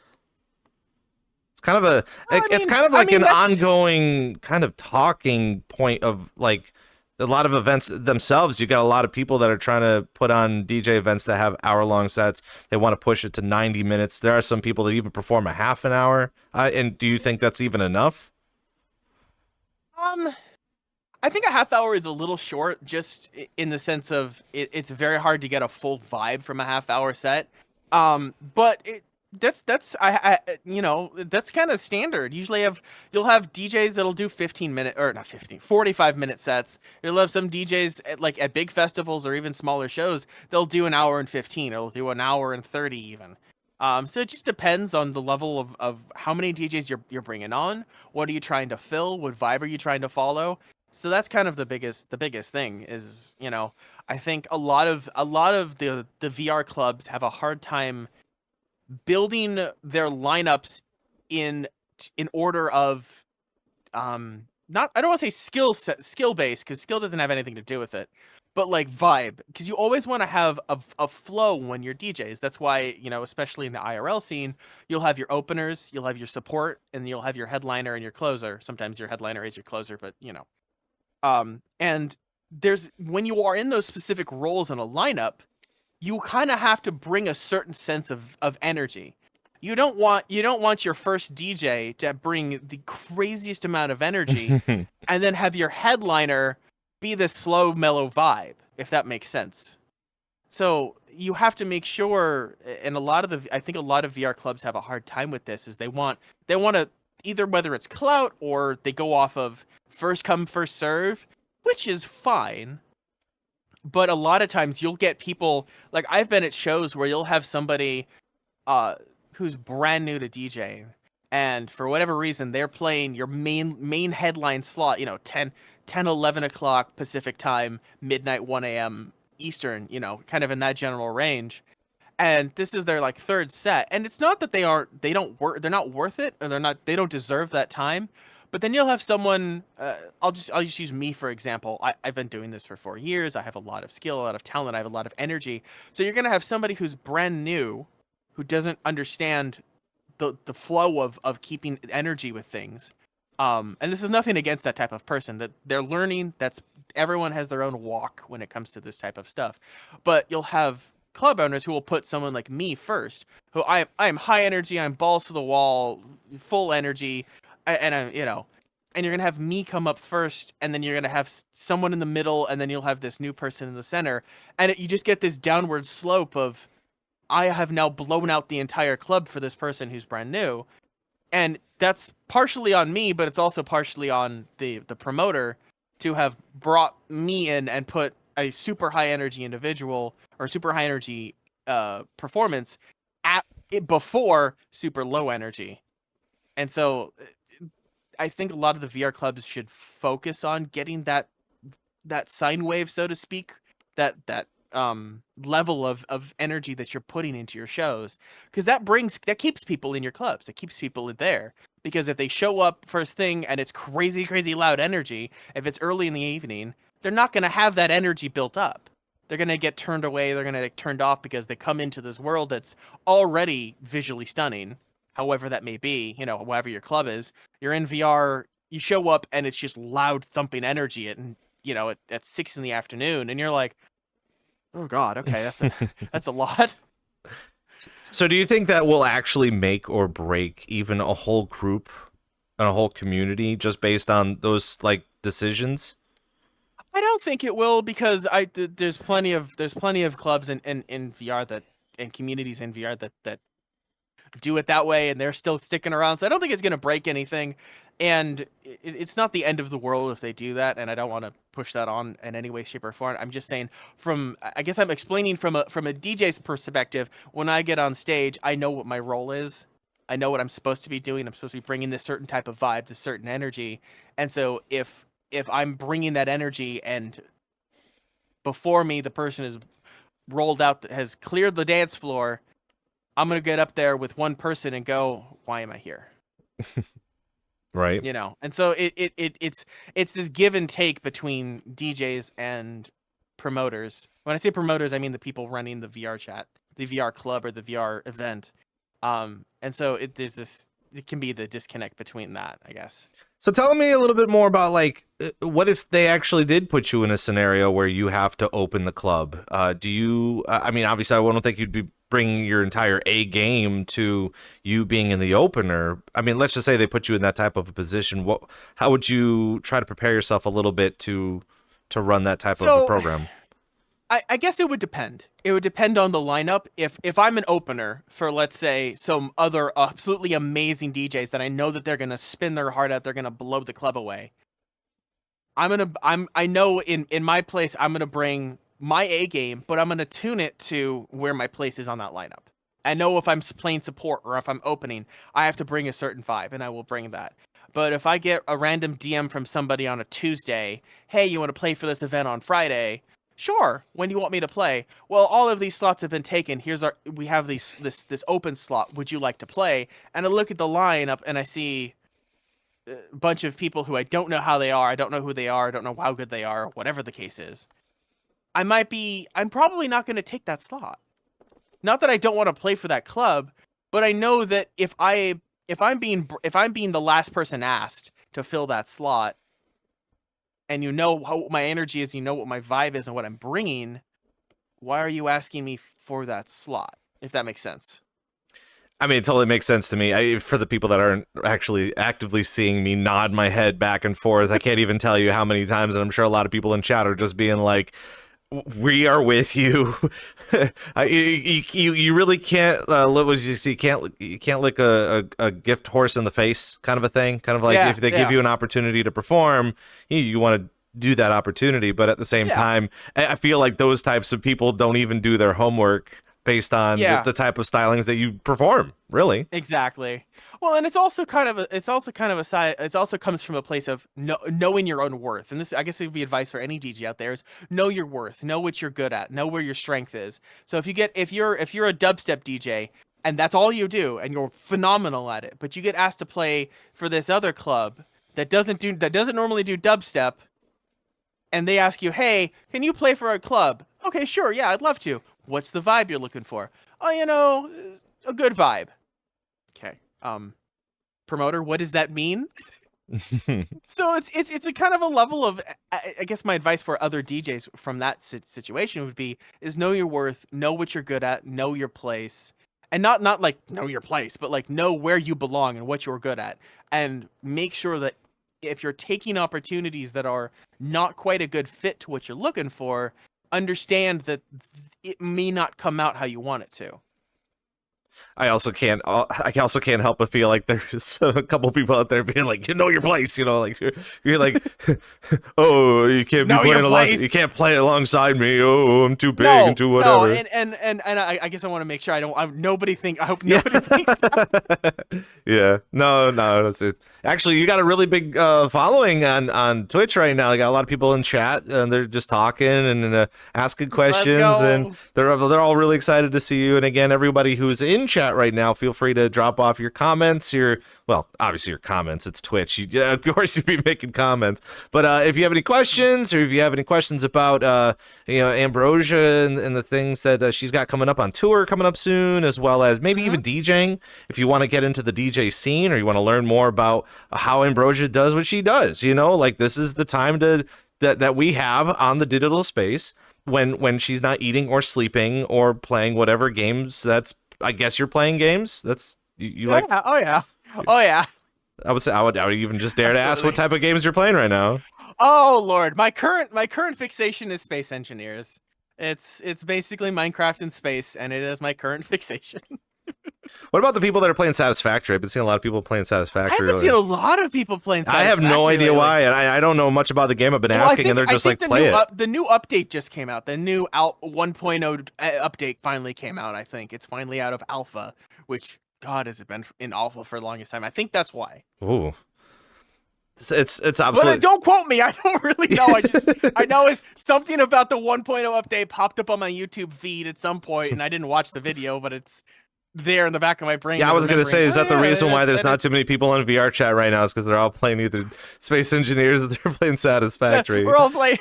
It's kind of a it's kind of like an ongoing kind of talking point of like a lot of events themselves. You got a lot of people that are trying to put on DJ events that have hour-long sets. They want to push it to 90 minutes. There are some people that even perform a half an hour. And do you think that's even enough? I think a half hour is a little short, just in the sense of it's very hard to get a full vibe from a half hour set. But that's you know, that's kind of standard. Usually you'll have DJs that'll do 45-minute sets. You'll have some DJs at big festivals or even smaller shows, they'll do an hour and 15. It'll do an hour and 30 even. So it just depends on the level of how many DJs you're bringing on. What are you trying to fill? What vibe are you trying to follow? So that's kind of the biggest thing is, you know, I think a lot of the VR clubs have a hard time building their lineups in order of not, I don't want to say skill based, because skill doesn't have anything to do with it, but like vibe, because you always want to have a flow when you're DJs. That's why, you know, especially in the IRL scene, you'll have your openers, you'll have your support, and you'll have your headliner and your closer. Sometimes your headliner is your closer, but you know. And when you are in those specific roles in a lineup, you kind of have to bring a certain sense of energy. You don't want your first DJ to bring the craziest amount of energy and then have your headliner be this slow, mellow vibe, if that makes sense. So you have to make sure, and I think a lot of VR clubs have a hard time with this, is they want to either, whether it's clout or they go off of first come, first serve, which is fine. But a lot of times you'll get people, like I've been at shows where you'll have somebody who's brand new to DJing, and for whatever reason, they're playing your main headline slot, you know, 10, 11 o'clock Pacific time, midnight, 1 a.m. Eastern, you know, kind of in that general range. And this is their like third set. And it's not that they're not worth it, or they don't deserve that time. But then you'll have someone, I'll just use me for example. I've been doing this for 4 years. I have a lot of skill, a lot of talent. I have a lot of energy. So you're going to have somebody who's brand new, who doesn't understand the flow of keeping energy with things. And this is nothing against that type of person. That they're learning. Everyone has their own walk when it comes to this type of stuff. But you'll have club owners who will put someone like me first, who I am high energy, I'm balls to the wall, full energy. And I'm, you know, and you're going to have me come up first, and then you're going to have someone in the middle, and then you'll have this new person in the center. And you just get this downward slope of, I have now blown out the entire club for this person who's brand new. And that's partially on me, but it's also partially on the promoter to have brought me in and put a super high energy individual or super high energy performance at it before super low energy. And so I think a lot of the VR clubs should focus on getting that sine wave, so to speak, that level of energy that you're putting into your shows, because that keeps people in your clubs. It keeps people in there, because if they show up first thing and it's crazy loud energy, if it's early in the evening, they're not going to have that energy built up. They're going to get turned away. They're going to get turned off, because they come into this world that's already visually stunning. However that may be, you know, wherever your club is, you're in VR, you show up and it's just loud thumping energy at 6 p.m, and you're like, oh God, okay, that's a lot. So do you think that will actually make or break even a whole group and a whole community just based on those like decisions? I don't think it will, because there's plenty of clubs in VR and communities in VR that do it that way, and they're still sticking around. So I don't think it's going to break anything, and it's not the end of the world if they do that. And I don't want to push that on in any way, shape, or form. I'm just saying I guess I'm explaining from a DJ's perspective. When I get on stage, I know what my role is. I know what I'm supposed to be doing. I'm supposed to be bringing this certain type of vibe, this certain energy. And so if I'm bringing that energy and before me the person is rolled out, has cleared the dance floor, I'm going to get up there with one person and go, why am I here? Right. You know? And so it's this give and take between DJs and promoters. When I say promoters, I mean the people running the VR chat, the VR club, or the VR event. And so it can be the disconnect between that, I guess. So tell me a little bit more about, like, what if they actually did put you in a scenario where you have to open the club? Do you, I mean, obviously I don't think you'd be bringing your entire A game to you being in the opener. I mean, let's just say they put you in that type of a position. How would you try to prepare yourself a little bit to run that type of a program? I guess it would depend. It would depend on the lineup. If I'm an opener for, let's say, some other absolutely amazing DJs that I know that they're gonna spin their heart out, they're gonna blow the club away. I know in my place I'm gonna bring my A game, but I'm gonna tune it to where my place is on that lineup. I know if I'm playing support or if I'm opening, I have to bring a certain vibe, and I will bring that. But if I get a random DM from somebody on a Tuesday, hey, you want to play for this event on Friday? Sure. When do you want me to play? Well, all of these slots have been taken. We have this open slot. Would you like to play? And I look at the lineup and I see a bunch of people who I don't know how they are. I don't know who they are. I don't know how good they are. Whatever the case is, I'm probably not going to take that slot. Not that I don't want to play for that club, but I know that if I'm being the last person asked to fill that slot, and you know how my energy is, you know what my vibe is and what I'm bringing, why are you asking me for that slot? If that makes sense. I mean, it totally makes sense to me. For the people that aren't actually actively seeing me nod my head back and forth, I can't even tell you how many times, and I'm sure a lot of people in chat are just being like, we are with you. You really can't you can't lick a gift horse in the face, kind of a thing. Kind of like, if they give you an opportunity to perform, you want to do that opportunity, but at the same time, I feel like those types of people don't even do their homework based on the type of stylings that you perform, really. Exactly. Well, and it also comes from a place of knowing your own worth. And this, I guess, it would be advice for any DJ out there, is know your worth, know what you're good at, know where your strength is. So if you're a dubstep DJ and that's all you do and you're phenomenal at it, but you get asked to play for this other club that doesn't normally do dubstep, and they ask you, "Hey, can you play for our club?" Okay, sure, yeah, I'd love to. What's the vibe you're looking for? Oh, a good vibe. Okay. Promoter, what does that mean? So it's a kind of a level of, I guess my advice for other DJs from that situation would be, is know your worth, know what you're good at, know your place, and not like know your place, but like know where you belong and what you're good at, and make sure that if you're taking opportunities that are not quite a good fit to what you're looking for, understand that it may not come out how you want it to. I also can't help but feel like there's a couple people out there being like, you know your place, like you're like, oh, you can't be playing you can't play alongside me. Oh, I'm too big and too whatever. No, and I guess I want to make sure I hope nobody thinks that. Yeah, no, that's it. Actually, you got a really big following on Twitch right now. You got a lot of people in chat, and they're just talking and asking questions, and they're all really excited to see you. And again, everybody who's in chat right now, feel free to drop off your comments. Obviously your comments. It's Twitch. Of course, you'd be making comments. But if you have any questions, or if you have any questions about Ambrosia and the things that she's got coming up on tour coming up soon, as well as maybe even DJing, if you want to get into the DJ scene, or you want to learn more about how Ambrosia does what she does, like this is the time that we have on the digital space when she's not eating or sleeping or playing whatever games. That's, I guess, you're playing games. That's you like. Oh yeah. I would say I would even just dare to ask what type of games you're playing right now. Oh Lord, my current fixation is Space Engineers. It's basically Minecraft in space, and it is my current fixation. What about the people that are playing Satisfactory? I've been seeing a lot of people playing I Satisfactory. haven't seen a lot of people playing I have no idea lately. why, and I don't know much about the game. I've been asking, and they're just like, play it. The new update just came out. The new 1.0 update finally came out, I think. It's finally out of alpha, which, God, has it been in alpha for the longest time? I think that's why. Ooh. It's absolutely. But don't quote me. I don't really know. I know it's something about the 1.0 update popped up on my YouTube feed at some point, and I didn't watch the video, but it's there in the back of my brain. Yeah, I was going to say, is that the reason why there's not too many people on VR chat right now? Is because they're all playing either Space Engineers or they're playing Satisfactory. We're all playing.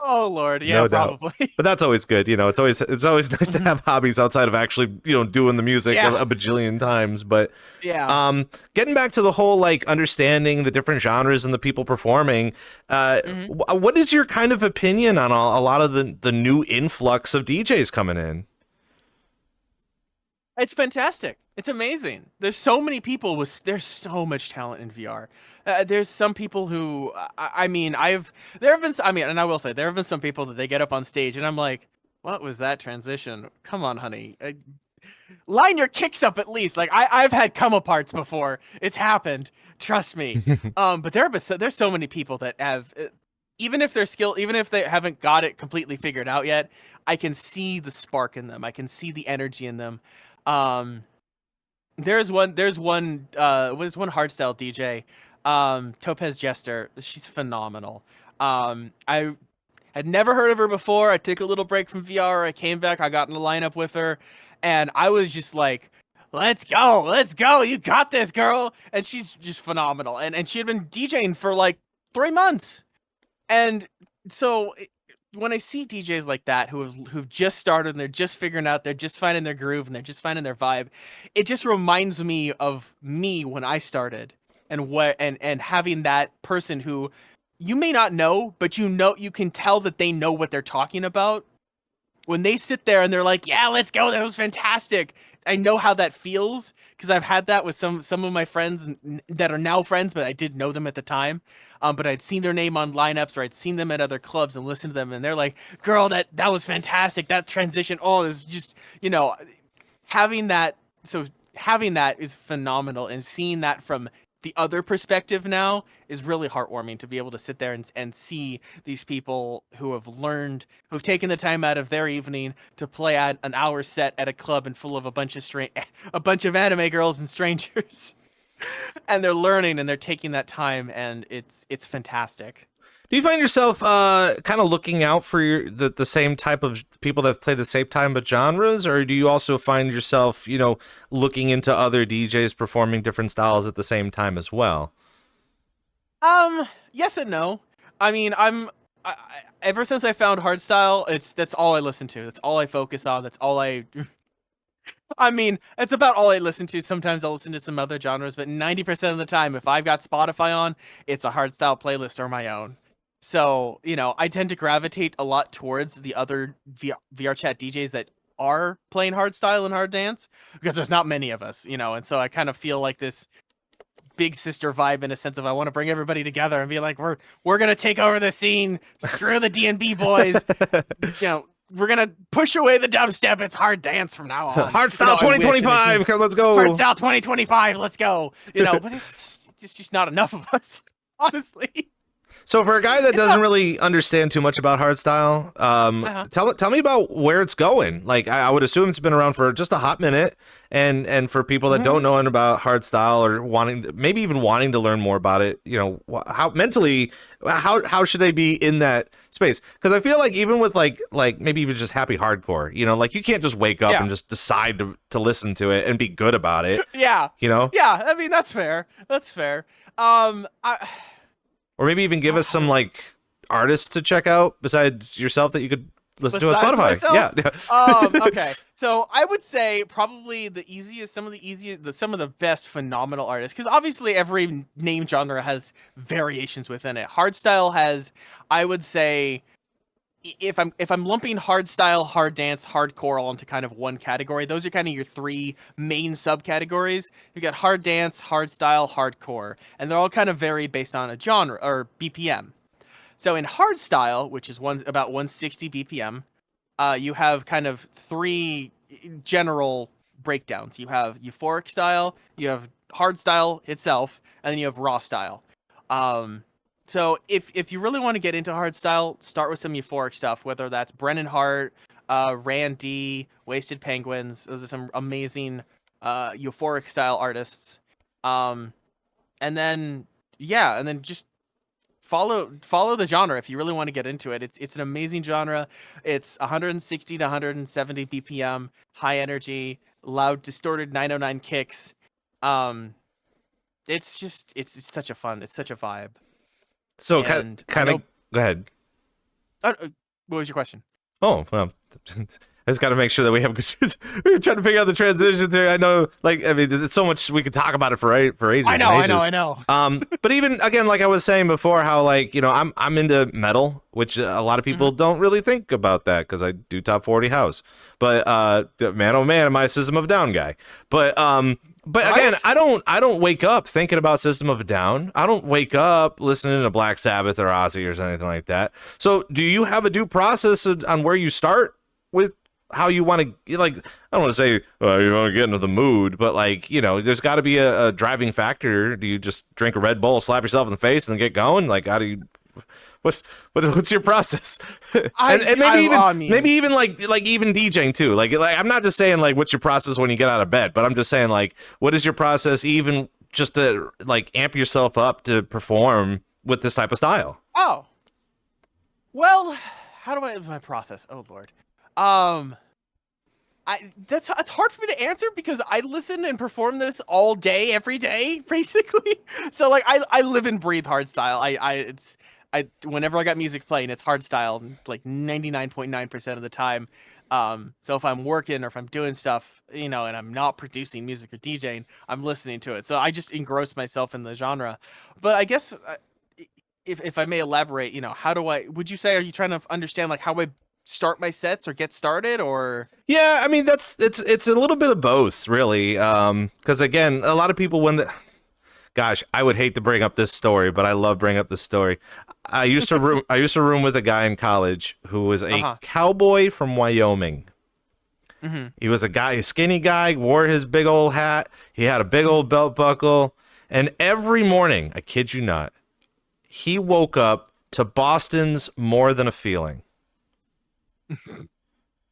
Oh Lord, yeah, No probably. doubt. But that's always good, you know. It's always nice to have hobbies outside of actually, you know, doing the music a bajillion times. But yeah, getting back to the whole like understanding the different genres and the people performing, what is your kind of opinion on a lot of the new influx of DJs coming in? it's fantastic. It's amazing. There's so many people there's so much talent in VR. There's some people who, and I will say there have been some people that they get up on stage and I'm like, what was that transition? Come on, honey. Line your kicks up at least. Like I've had come aparts before. It's happened. Trust me. But there's so many people that have, even if they haven't got it completely figured out yet, I can see the spark in them. I can see the energy in them. There's one hardstyle DJ, Topaz Jester. She's phenomenal. I had never heard of her before. I took a little break from VR. I came back. I got in the lineup with her, and I was just like, let's go. You got this, girl. And she's just phenomenal. And she had been DJing for like 3 months. And so when I see DJs like that who've just started and they're just figuring out, they're just finding their groove and they're just finding their vibe, it just reminds me of me when I started and having that person who you may not know, but you can tell that they know what they're talking about. When they sit there and they're like, yeah, let's go, that was fantastic. I know how that feels because I've had that with some of my friends that are now friends, but I didn't know them at the time. But I'd seen their name on lineups or I'd seen them at other clubs and listened to them, and they're like, girl, that was fantastic. That transition, is just, having that. So having that is phenomenal, and seeing that from the other perspective now is really heartwarming to be able to sit there and see these people who've taken the time out of their evening to play at an hour set at a club and full of a bunch of anime girls and strangers. And they're learning and they're taking that time, and it's fantastic. Do you find yourself kind of looking out for the same type of people that play the same type of genres, or do you also find yourself, looking into other DJs performing different styles at the same time as well? Yes and no. I mean, ever since I found hardstyle, that's all I listen to. That's all I focus on. That's all it's about all I listen to. Sometimes I'll listen to some other genres, but 90% of the time, if I've got Spotify on, it's a hardstyle playlist or my own. So, I tend to gravitate a lot towards the other VRChat DJs that are playing hardstyle and hard dance, because there's not many of us, and so I kind of feel like this big sister vibe in a sense of I want to bring everybody together and be like, we're going to take over the scene. Screw the D&B boys. We're going to push away the dubstep. It's hard dance from now on. Hardstyle 2025. Let's go. Hardstyle 2025. Let's go. But it's just not enough of us, honestly. So for a guy that doesn't really understand too much about hardstyle, tell me about where it's going. Like, I would assume it's been around for just a hot minute, and for people that don't know about hardstyle or maybe even wanting to learn more about it, how should they be in that space? Because I feel like even with like maybe even just happy hardcore, like you can't just wake up and just decide to listen to it and be good about it. Yeah. Yeah. I mean, that's fair. Or maybe even give us some like artists to check out besides yourself that you could listen to on Spotify. Myself? Yeah. Okay. So I would say probably some of the best phenomenal artists, because obviously every name genre has variations within it. Hardstyle has, I would say, if I'm lumping hardstyle, hard dance, hardcore all into kind of one category, those are kind of your three main subcategories. You got hard dance, hardstyle, hardcore, and they're all kind of vary based on a genre or BPM. So in hardstyle, which is about 160 BPM, you have kind of three general breakdowns. You have euphoric style, you have hardstyle itself, and then you have raw style. So if you really want to get into hardstyle, start with some euphoric stuff, whether that's Brennan Hart, Randy, Wasted Penguins. Those are some amazing euphoric style artists. And then just follow the genre if you really want to get into it. It's an amazing genre. It's 160 to 170 BPM, high energy, loud, distorted 909 kicks. It's such a vibe. So kind of go ahead. What was your question? Oh, well, I just got to make sure that we have good. We're trying to figure out the transitions here. I know, there's so much we could talk about it for ages. I know. But even again, like I was saying before, how I'm into metal, which a lot of people don't really think about that because I do top 40 house. But man, oh man, am I a System of a Down guy? But again, I don't wake up thinking about System of a Down. I don't wake up listening to Black Sabbath or Ozzy or anything like that. So do you have a due process on where you start with how you want to, I don't want to say, you want to get into the mood, but there's got to be a driving factor. Do you just drink a Red Bull, slap yourself in the face and then get going? How do you, what's your process? and maybe even even DJing too. I'm not just saying what's your process when you get out of bed, but I'm just saying what is your process even just to amp yourself up to perform with this type of style? Oh, well, how do I my process? Oh Lord, it's hard for me to answer because I listen and perform this all day, every day, basically. So I live and breathe hardstyle. Whenever I got music playing, it's hardstyle 99.9% of the time. So if I'm working or if I'm doing stuff, and I'm not producing music or DJing, I'm listening to it. So I just engross myself in the genre. But I guess if I may elaborate, would you say, are you trying to understand how I start my sets or get started, or? Yeah, I mean, it's a little bit of both, really. Because again, a lot of people gosh, I would hate to bring up this story, but I love bringing up this story. I used to room with a guy in college who was a cowboy from Wyoming. Mm-hmm. He was a skinny guy, wore his big old hat. He had a big old belt buckle. And every morning, I kid you not, he woke up to Boston's More Than a Feeling.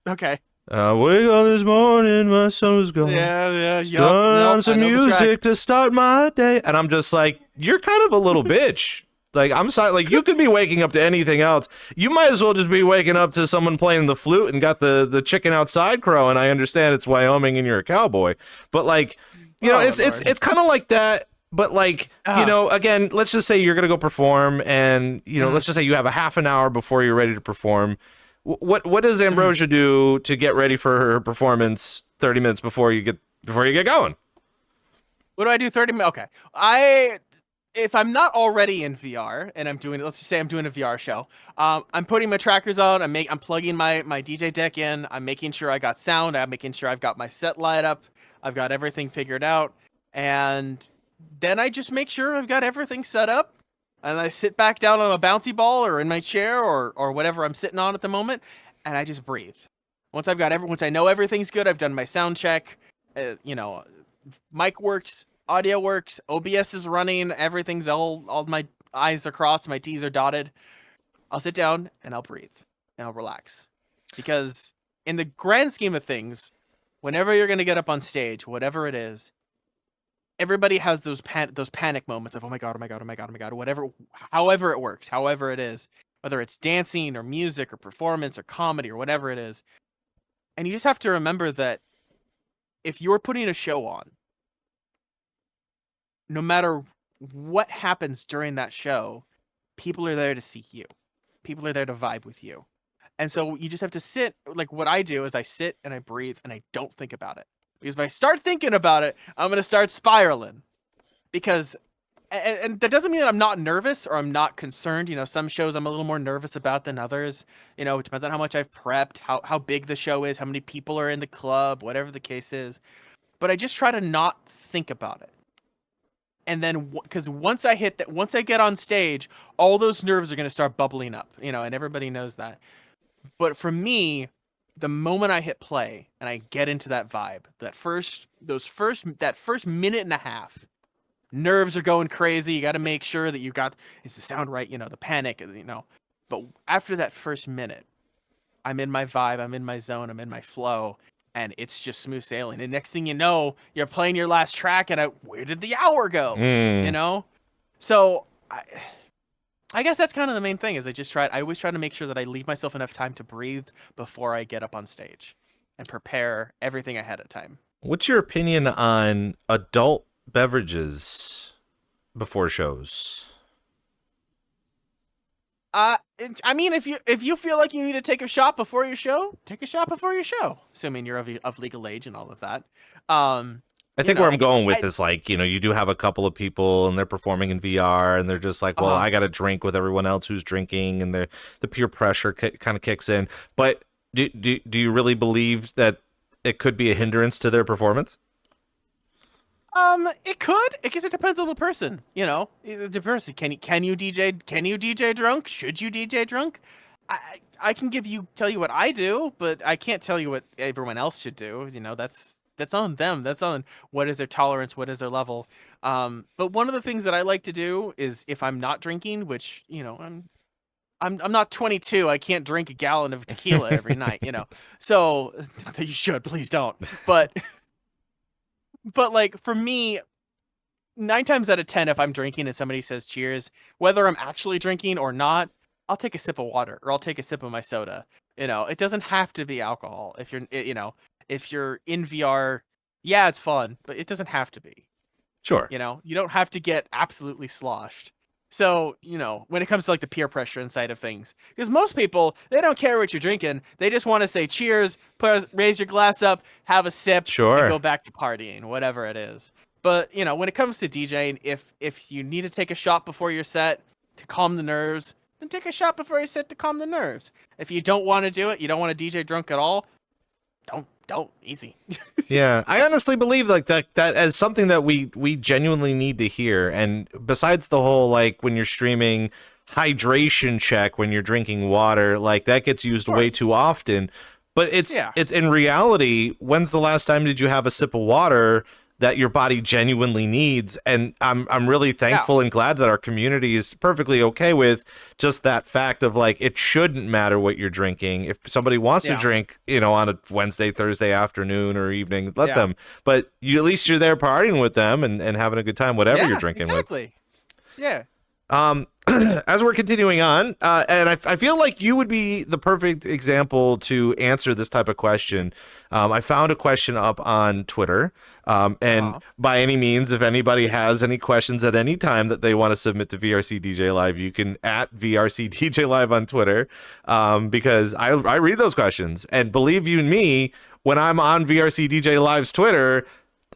Okay. Wake up this morning, my sun was gone. Yeah. Turn on some music to start my day. And I'm just you're kind of a little bitch. I'm sorry, you could be waking up to anything else. You might as well just be waking up to someone playing the flute and got the chicken outside crowing. I understand it's Wyoming and you're a cowboy. But it's kind of like that. But again, let's just say you're going to go perform and, let's just say you have a half an hour before you're ready to perform. What does Ambrosia do to get ready for her performance 30 minutes before you get going? What do I do 30 minutes? Okay. If I'm not already in VR and let's just say I'm doing a VR show, I'm putting my trackers on, I'm plugging my DJ deck in, I'm making sure I got sound, I'm making sure I've got my set light up, I've got everything figured out, and then I just make sure I've got everything set up. And I sit back down on a bouncy ball or in my chair or whatever I'm sitting on at the moment, and I just breathe. Once I know everything's good, I've done my sound check. Mic works, audio works, OBS is running, everything's all my I's are crossed, my T's are dotted. I'll sit down and I'll breathe and I'll relax, because in the grand scheme of things, whenever you're gonna get up on stage, whatever it is, everybody has those panic moments of, oh my god, whatever, however it works, however it is, whether it's dancing or music or performance or comedy or whatever it is. And you just have to remember that if you're putting a show on, no matter what happens during that show, people are there to see you. People are there to vibe with you. And so you just have to sit, what I do is I sit and I breathe and I don't think about it. Because if I start thinking about it, I'm going to start spiraling. And that doesn't mean that I'm not nervous or I'm not concerned. Some shows I'm a little more nervous about than others. It depends on how much I've prepped, how big the show is, how many people are in the club, whatever the case is. But I just try to not think about it. And then, because once I get on stage, all those nerves are going to start bubbling up, and everybody knows that. But for me, the moment I hit play and I get into that vibe, that first minute and a half, nerves are going crazy. You got to make sure that you got, is the sound right? The panic, But after that first minute, I'm in my vibe, I'm in my zone, I'm in my flow, and it's just smooth sailing. And next thing you know, you're playing your last track, and where did the hour go? So I guess that's kind of the main thing. Is I always try to make sure that I leave myself enough time to breathe before I get up on stage, and prepare everything ahead of time. What's your opinion on adult beverages before shows? I mean, if you feel like you need to take a shot before your show, take a shot before your show, assuming you're of legal age and all of that. I think where I'm going with is like, you do have a couple of people and they're performing in VR and they're just like, well, I got to drink with everyone else who's drinking, and the peer pressure kind of kicks in. But do you really believe that it could be a hindrance to their performance? It could. I guess it depends on the person. The person. Can you DJ? Can you DJ drunk? Should you DJ drunk? I can tell you what I do, but I can't tell you what everyone else should do. That's on them. That's on what is their tolerance, what is their level. But one of the things that I like to do is, if I'm not drinking, which I'm not 22. I can't drink a gallon of tequila every night. So you should, please don't. But like for me, 9 times out of 10, if I'm drinking and somebody says cheers, whether I'm actually drinking or not, I'll take a sip of water or I'll take a sip of my soda. It doesn't have to be alcohol. If you're in VR, yeah, it's fun, but it doesn't have to be. Sure. You don't have to get absolutely sloshed. So, when it comes to like the peer pressure inside of things, because most people, they don't care what you're drinking. They just want to say cheers, raise your glass up, have a sip, sure, and go back to partying, whatever it is. But, when it comes to DJing, if you need to take a shot before your set to calm the nerves, then take a shot before your set to calm the nerves. If you don't want to do it, you don't want to DJ drunk at all, don't easy. Yeah, I honestly believe like that as something that we genuinely need to hear. And besides the whole, like, when you're streaming, hydration check when you're drinking water, like that gets used way too often. But it's in reality, when's the last time did you have a sip of water that your body genuinely needs? And I'm really thankful and glad that our community is perfectly okay with just that fact of like, it shouldn't matter what you're drinking. If somebody wants to drink, on a Wednesday, Thursday afternoon or evening, let them. But at least you're there partying with them and having a good time, whatever you're drinking with. Yeah. As we're continuing on, and I feel like you would be the perfect example to answer this type of question. I found a question up on Twitter, and by any means, if anybody has any questions at any time that they want to submit to VRCDJ Live, you can at VRCDJ Live on Twitter, because I read those questions. And believe you me, when I'm on VRCDJ Live's Twitter,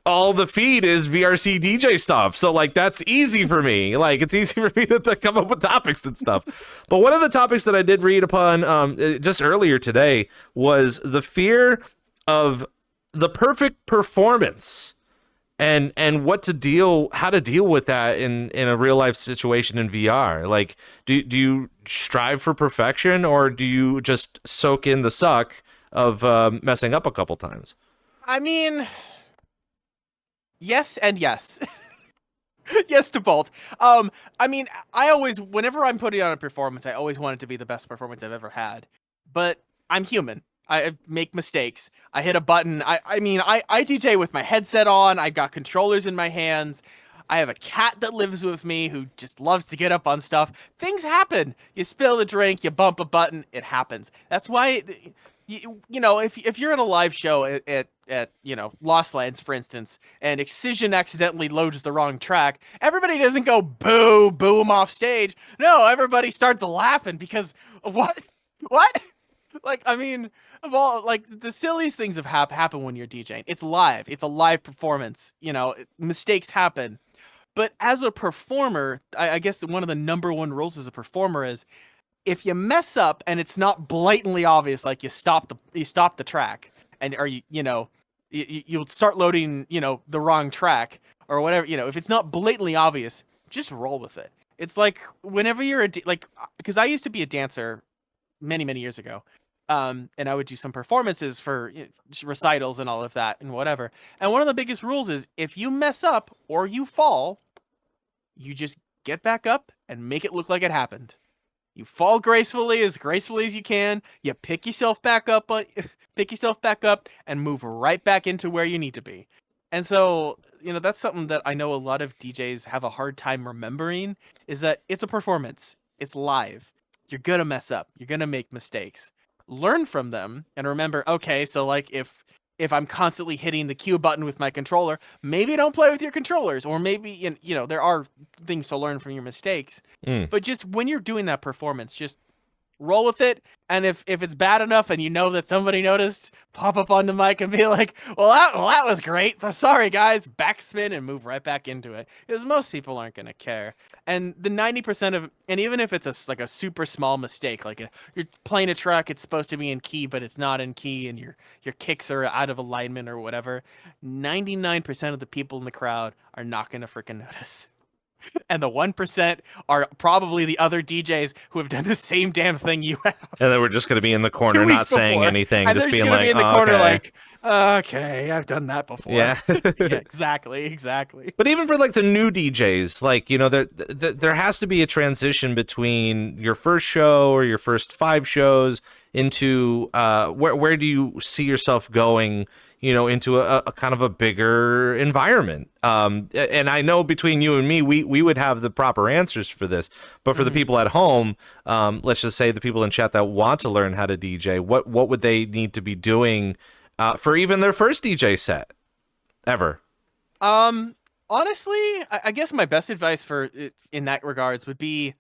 all the feed is VRC DJ stuff. So like, that's easy for me. Like, it's easy for me to come up with topics and stuff. But one of the topics that I did read upon just earlier today was the fear of the perfect performance and how to deal with that in a real life situation in VR. Like, do you strive for perfection, or do you just soak in the suck of messing up a couple times? I mean, yes and yes. Yes to both. I mean, whenever I'm putting on a performance, I always want it to be the best performance I've ever had. But I'm human. I make mistakes. I hit a button. I DJ with my headset on. I've got controllers in my hands. I have a cat that lives with me who just loves to get up on stuff. Things happen. You spill a drink, you bump a button, it happens. That's why, if you're at a live show at Lost Lands, for instance, and Excision accidentally loads the wrong track, everybody doesn't go boo, boom off stage. No, everybody starts laughing because what? Like, I mean, of all, like, the silliest things have happened when you're DJing. It's live. It's a live performance. Mistakes happen. But as a performer, I guess one of the number one rules as a performer is, if you mess up and it's not blatantly obvious, like you stop the track, and you'll start loading, the wrong track or whatever, if it's not blatantly obvious, just roll with it. It's like whenever you're because I used to be a dancer many, many years ago. And I would do some performances for recitals and all of that and whatever. And one of the biggest rules is if you mess up or you fall, you just get back up and make it look like it happened. You fall gracefully as you can. You pick yourself back up, and move right back into where you need to be. And so, that's something that I know a lot of DJs have a hard time remembering, is that it's a performance. It's live. You're gonna mess up. You're gonna make mistakes. Learn from them and remember, okay, so like if I'm constantly hitting the Q button with my controller, maybe don't play with your controllers, or maybe, there are things to learn from your mistakes. But just when you're doing that performance, just roll with it. And if it's bad enough and you know that somebody noticed, pop up on the mic and be like, well, that was great. Sorry, guys. Backspin and move right back into it. Because most people aren't going to care. And the 90% of, and even if it's a super small mistake, like you're playing a track, it's supposed to be in key, but it's not in key, and your kicks are out of alignment or whatever, 99% of the people in the crowd are not going to freaking notice. And the 1% are probably the other DJs who have done the same damn thing you have. And then we're just going to be in the corner, not saying anything, and just being like, be in the corner okay. like, okay, I've done that before. Yeah. Yeah, exactly. But even for like the new DJs, like, there has to be a transition between your first show or your first 5 shows into where do you see yourself going, into a kind of a bigger environment. And I know between you and me, we would have the proper answers for this. But for the people at home, let's just say the people in chat that want to learn how to DJ, what would they need to be doing for even their first DJ set ever? Honestly, I guess my best advice for in that regards would be,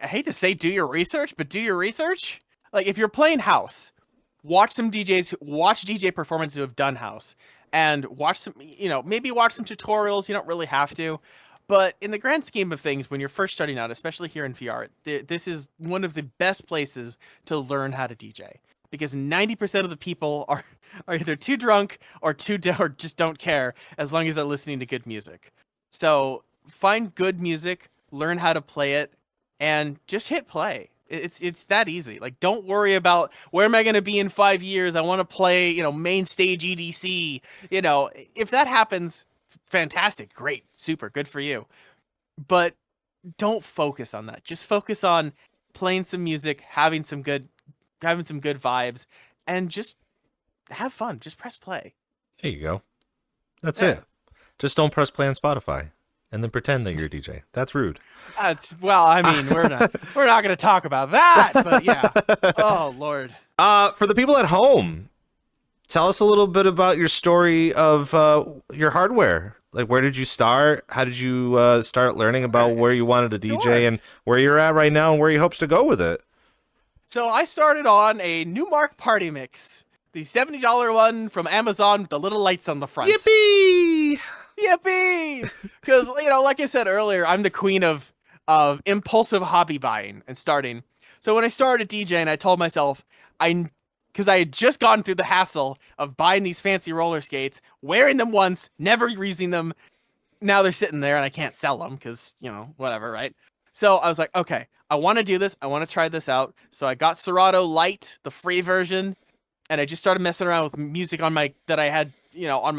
I hate to say do your research, but do your research. Like if you're playing house, watch DJ performances who have done house, and watch some, maybe watch some tutorials. You don't really have to, but in the grand scheme of things, when you're first starting out, especially here in VR, this is one of the best places to learn how to DJ, because 90% of the people are either too drunk or or just don't care, as long as they're listening to good music. So find good music, learn how to play it, and just hit play. It's that easy. Like, don't worry about where am I going to be in 5 years. I want to play, main stage EDC. If that happens, fantastic, great, super, good for you. But don't focus on that. Just focus on playing some music, having some good vibes, and just have fun. Just press play. There you go. That's it. Just don't press play on Spotify and then pretend that you're a DJ. That's rude. Well, I mean, we're not going to talk about that, but yeah. Oh, Lord. For the people at home, tell us a little bit about your story of your hardware. Like, where did you start? How did you start learning about where you wanted to DJ, and where you're at right now and where you hopes to go with it? So I started on a Newmark Party Mix, the $70 one from Amazon with the little lights on the front. Yippee! Yippee! Because, like I said earlier, I'm the queen of impulsive hobby buying and starting. So when I started DJing, I told myself, because I had just gone through the hassle of buying these fancy roller skates, wearing them once, never using them. Now they're sitting there and I can't sell them because, whatever, right? So I was like, okay, I want to do this. I want to try this out. So I got Serato Lite, the free version, and I just started messing around with music on my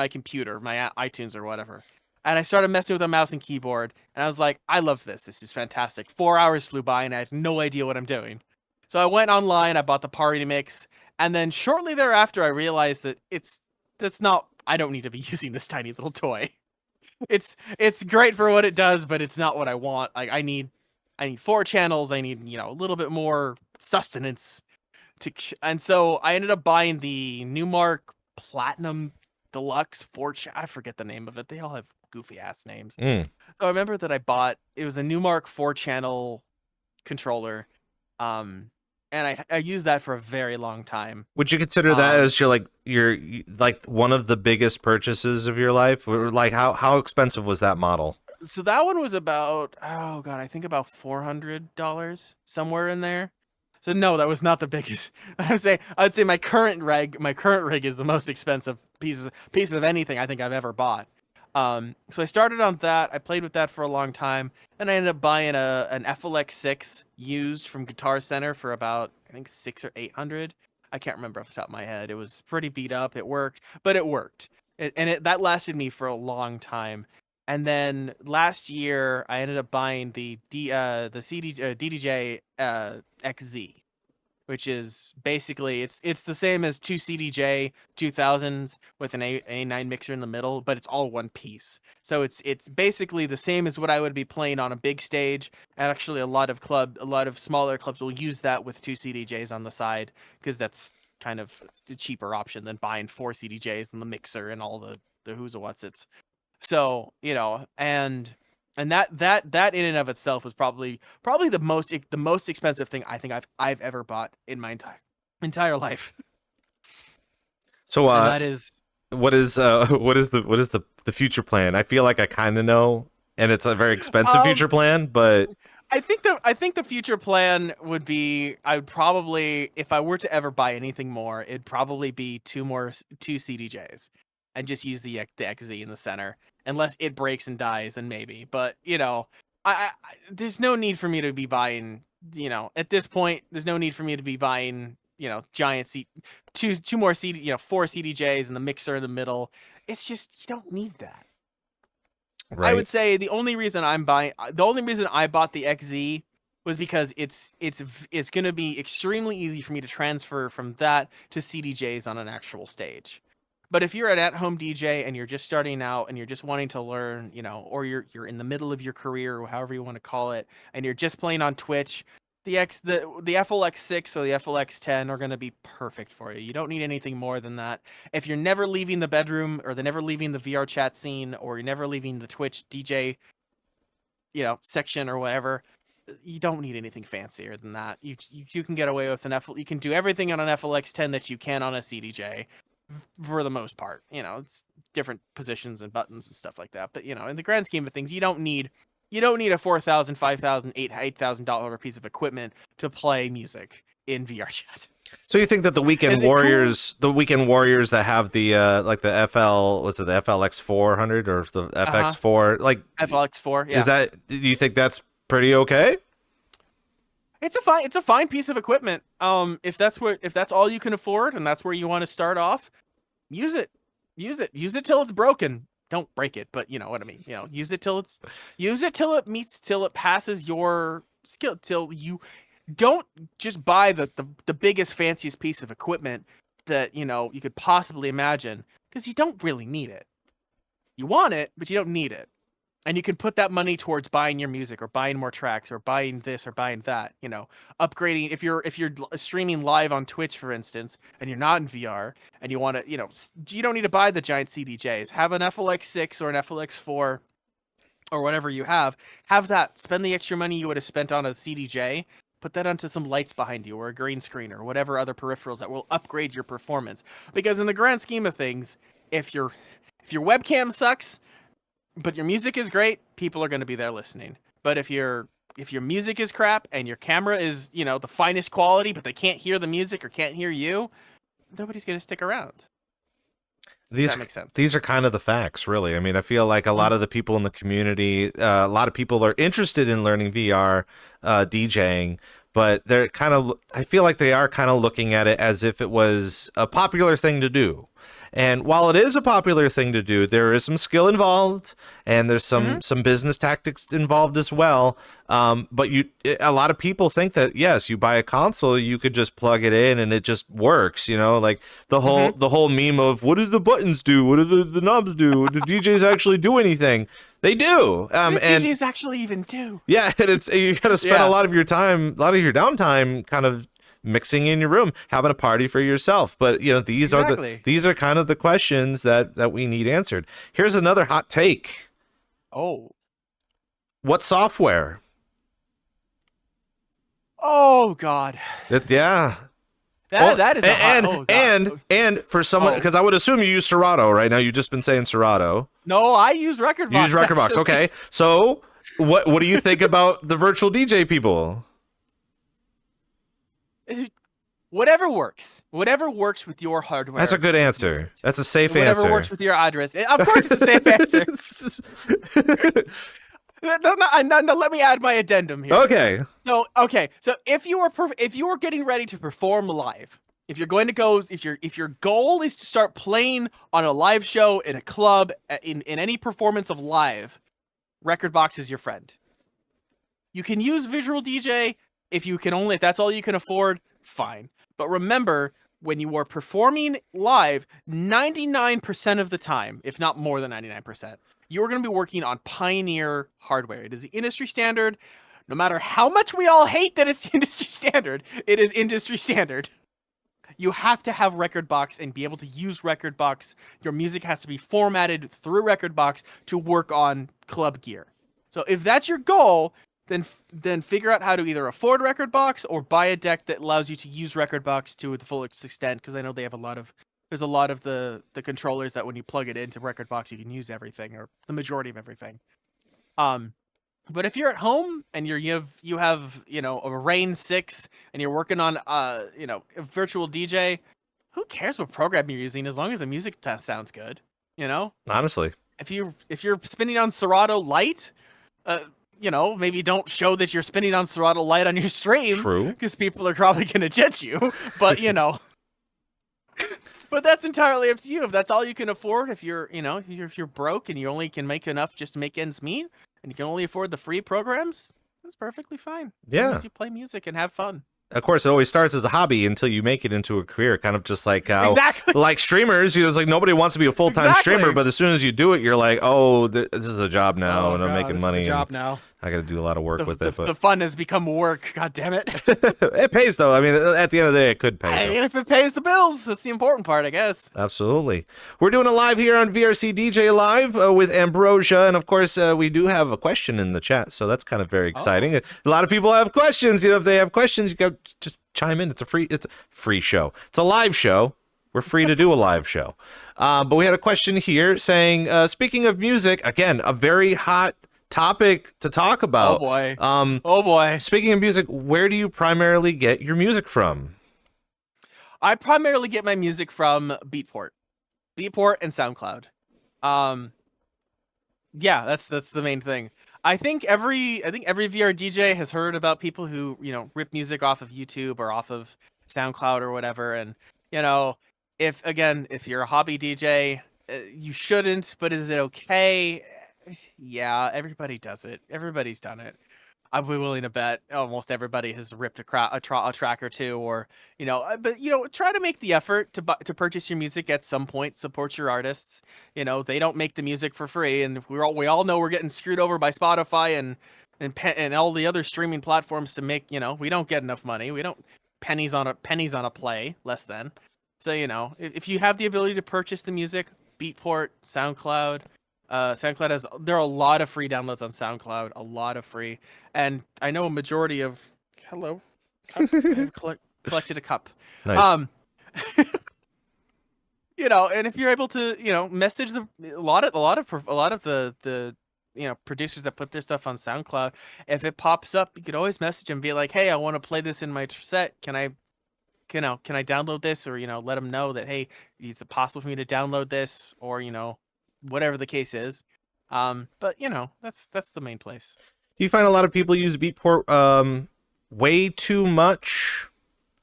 computer, my iTunes or whatever. And I started messing with a mouse and keyboard, and I was like, I love this. This is fantastic. 4 hours flew by, and I had no idea what I'm doing. So I went online, I bought the Party Mix, and then shortly thereafter, I realized that I don't need to be using this tiny little toy. It's great for what it does, but it's not what I want. Like, I need 4 channels. I need, a little bit more sustenance. And so I ended up buying the Newmark Platinum Deluxe 4 I forget the name of it. They all have goofy ass names. So I remember that it was a Newmark 4-channel controller. And I used that for a very long time. Would you consider that as your one of the biggest purchases of your life? Or like how expensive was that model? So that one was about, oh God, I think about $400, somewhere in there. So no, that was not the biggest. I'd say my current rig is the most expensive piece of anything I think I've ever bought. So I started on that. I played with that for a long time, and I ended up buying an FLX6 used from Guitar Center for about think 600 or 800. I can't remember off the top of my head. It was pretty beat up. It worked, but it worked. That lasted me for a long time. And then last year, I ended up buying the DDJ XZ, which is basically it's the same as two CDJ 2000s with an A9 mixer in the middle, but it's all one piece. So it's basically the same as what I would be playing on a big stage. And actually, a lot of smaller clubs will use that with two CDJs on the side because that's kind of the cheaper option than buying four CDJs and the mixer and all the who's and what's it's. So and that in and of itself was probably the most expensive thing I think I've ever bought in my entire life. So and that is what is the future plan? I feel like I kind of know, and it's a very expensive future plan, but I think the future plan would be, I would probably, if I were to ever buy anything more, it'd probably be two CDJs and just use the XZ in the center. Unless it breaks and dies, then maybe. But I there's no need for me to be buying. At this point, there's no need for me to be buying. Giant two more four CDJs and the mixer in the middle. It's just you don't need that. right. I would say the only reason I bought the XZ was because it's going to be extremely easy for me to transfer from that to CDJs on an actual stage. But if you're an at-home DJ and you're just starting out and you're just wanting to learn, or you're in the middle of your career or however you want to call it, and you're just playing on Twitch, the FLX6 or the FLX10 are going to be perfect for you. You don't need anything more than that. If you're never leaving the bedroom or never leaving the VR chat scene or you're never leaving the Twitch DJ, section or whatever, you don't need anything fancier than that. You can get away with you can do everything on an FLX10 that you can on a CDJ. For the most part, it's different positions and buttons and stuff like that. But in the grand scheme of things, you don't need a $4,000, $5,000, $8,000 piece of equipment to play music in VRChat. So you think that the weekend warriors, that have the like the the FLX 400 or the FX4, like FLX4, yeah. Do you think that's pretty okay? It's a fine piece of equipment. If that's all you can afford and that's where you want to start off, use it till it's broken. Don't break it, but you know what I mean. Use it till it passes your skill. Till you don't just buy the biggest, fanciest piece of equipment that you could possibly imagine, because you don't really need it. You want it, but you don't need it. And you can put that money towards buying your music or buying more tracks or buying this or buying that, upgrading. If you're streaming live on Twitch, for instance, and you're not in VR and you want to, you don't need to buy the giant CDJs. Have an FLX6 or an FLX4 or whatever you have that. Spend the extra money you would have spent on a CDJ. Put that onto some lights behind you or a green screen or whatever other peripherals that will upgrade your performance. Because in the grand scheme of things, if your webcam sucks, but your music is great, people are going to be there listening. But if your music is crap and your camera is, the finest quality, but they can't hear the music or can't hear you, nobody's going to stick around. That makes sense. These are kind of the facts, really. I mean, I feel like a lot of the people in the community, a lot of people are interested in learning VR DJing, but I feel like they are kind of looking at it as if it was a popular thing to do. And while it is a popular thing to do, there is some skill involved, and there's some business tactics involved as well. But a lot of people think that, yes, you buy a console, you could just plug it in and it just works. Like the whole meme of, what do the buttons do? What do the knobs do? Do DJs actually do anything? They do. And DJs actually even do. Yeah, and you got to spend a lot of your downtime kind of mixing in your room, having a party for yourself. But these are kind of the questions that we need answered. Here's another hot take. Oh, what software? Oh God. Yeah. That is and for someone, because I would assume you use Serato right now. You've just been saying Serato. No, I use Rekordbox. You use Rekordbox. Actually. Okay. So what do you think about the virtual DJ people? Whatever works with your hardware. That's a good answer. That's a safe answer. Whatever works with your address. Of course, it's a safe answer. No, let me add my addendum here. Okay. So if you are getting ready to perform live, if your goal is to start playing on a live show in a club in any performance of live, Rekordbox is your friend. You can use Visual DJ if that's all you can afford, fine. But remember, when you are performing live, 99% of the time, if not more than 99%, you're going to be working on Pioneer hardware. It is the industry standard. No matter how much we all hate that it's industry standard, it is industry standard. You have to have Rekordbox and be able to use Rekordbox. Your music has to be formatted through Rekordbox to work on club gear. So if that's your goal, then figure out how to either afford Rekordbox or buy a deck that allows you to use Rekordbox to the full extent, because I know they have there's a lot of the controllers that when you plug it into Rekordbox you can use everything, or the majority of everything. But if you're at home and you have a Rain 6 and you're working on a virtual DJ, who cares what program you're using as long as the music sounds good, Honestly. If you're spinning on Serato Lite, maybe don't show that you're spinning on Serato Lite on your stream. True. Because people are probably going to judge you. But, but that's entirely up to you. If that's all you can afford, if you're broke and you only can make enough just to make ends meet, and you can only afford the free programs, that's perfectly fine. Yeah. As long as you play music and have fun. Of course, it always starts as a hobby until you make it into a career, kind of just like how, exactly. like streamers, it's like nobody wants to be a full-time Exactly. streamer, but as soon as you do it, you're like, oh, this is a job now, and I'm God, making this money. Is a job now. I got to do a lot of work with it. But the fun has become work. God damn it. It pays, though. I mean, at the end of the day, it could pay. I mean, if it pays the bills, that's the important part, I guess. Absolutely. We're doing a live here on VRCDJLIVE with Ambrosia, and of course, we do have a question in the chat, so that's kind of very exciting. A lot of people have questions. If they have questions, you got just chime in. It's a free show. It's a live show. We're free to do a live show. But we had a question here saying, speaking of music, again, a very hot topic to talk about. Oh boy. Speaking of music, where do you primarily get your music from? I primarily get my music from Beatport and SoundCloud. Yeah, that's the main thing. I think every VR DJ has heard about people who, rip music off of YouTube or off of SoundCloud or whatever. And, if you're a hobby DJ, you shouldn't, but is it okay? Yeah, everybody does it. Everybody's done it. I'd be willing to bet almost everybody has ripped a track or two, or but try to make the effort to purchase your music at some point. Support your artists. They don't make the music for free, and we all know we're getting screwed over by Spotify and all the other streaming platforms to make. We don't get enough money. We don't pennies on a play, less than. So if you have the ability to purchase the music, Beatport, SoundCloud. SoundCloud there are a lot of free downloads on SoundCloud, a lot of free, and I know a majority of I've collected a cup. Nice. And if you're able to message a lot of the producers that put their stuff on SoundCloud, if it pops up, you could always message them and be like, hey, I want to play this in my set. Can I download this, or let them know that, hey, it's possible for me to download this, or whatever the case is. But that's the main place. Do you find a lot of people use Beatport way too much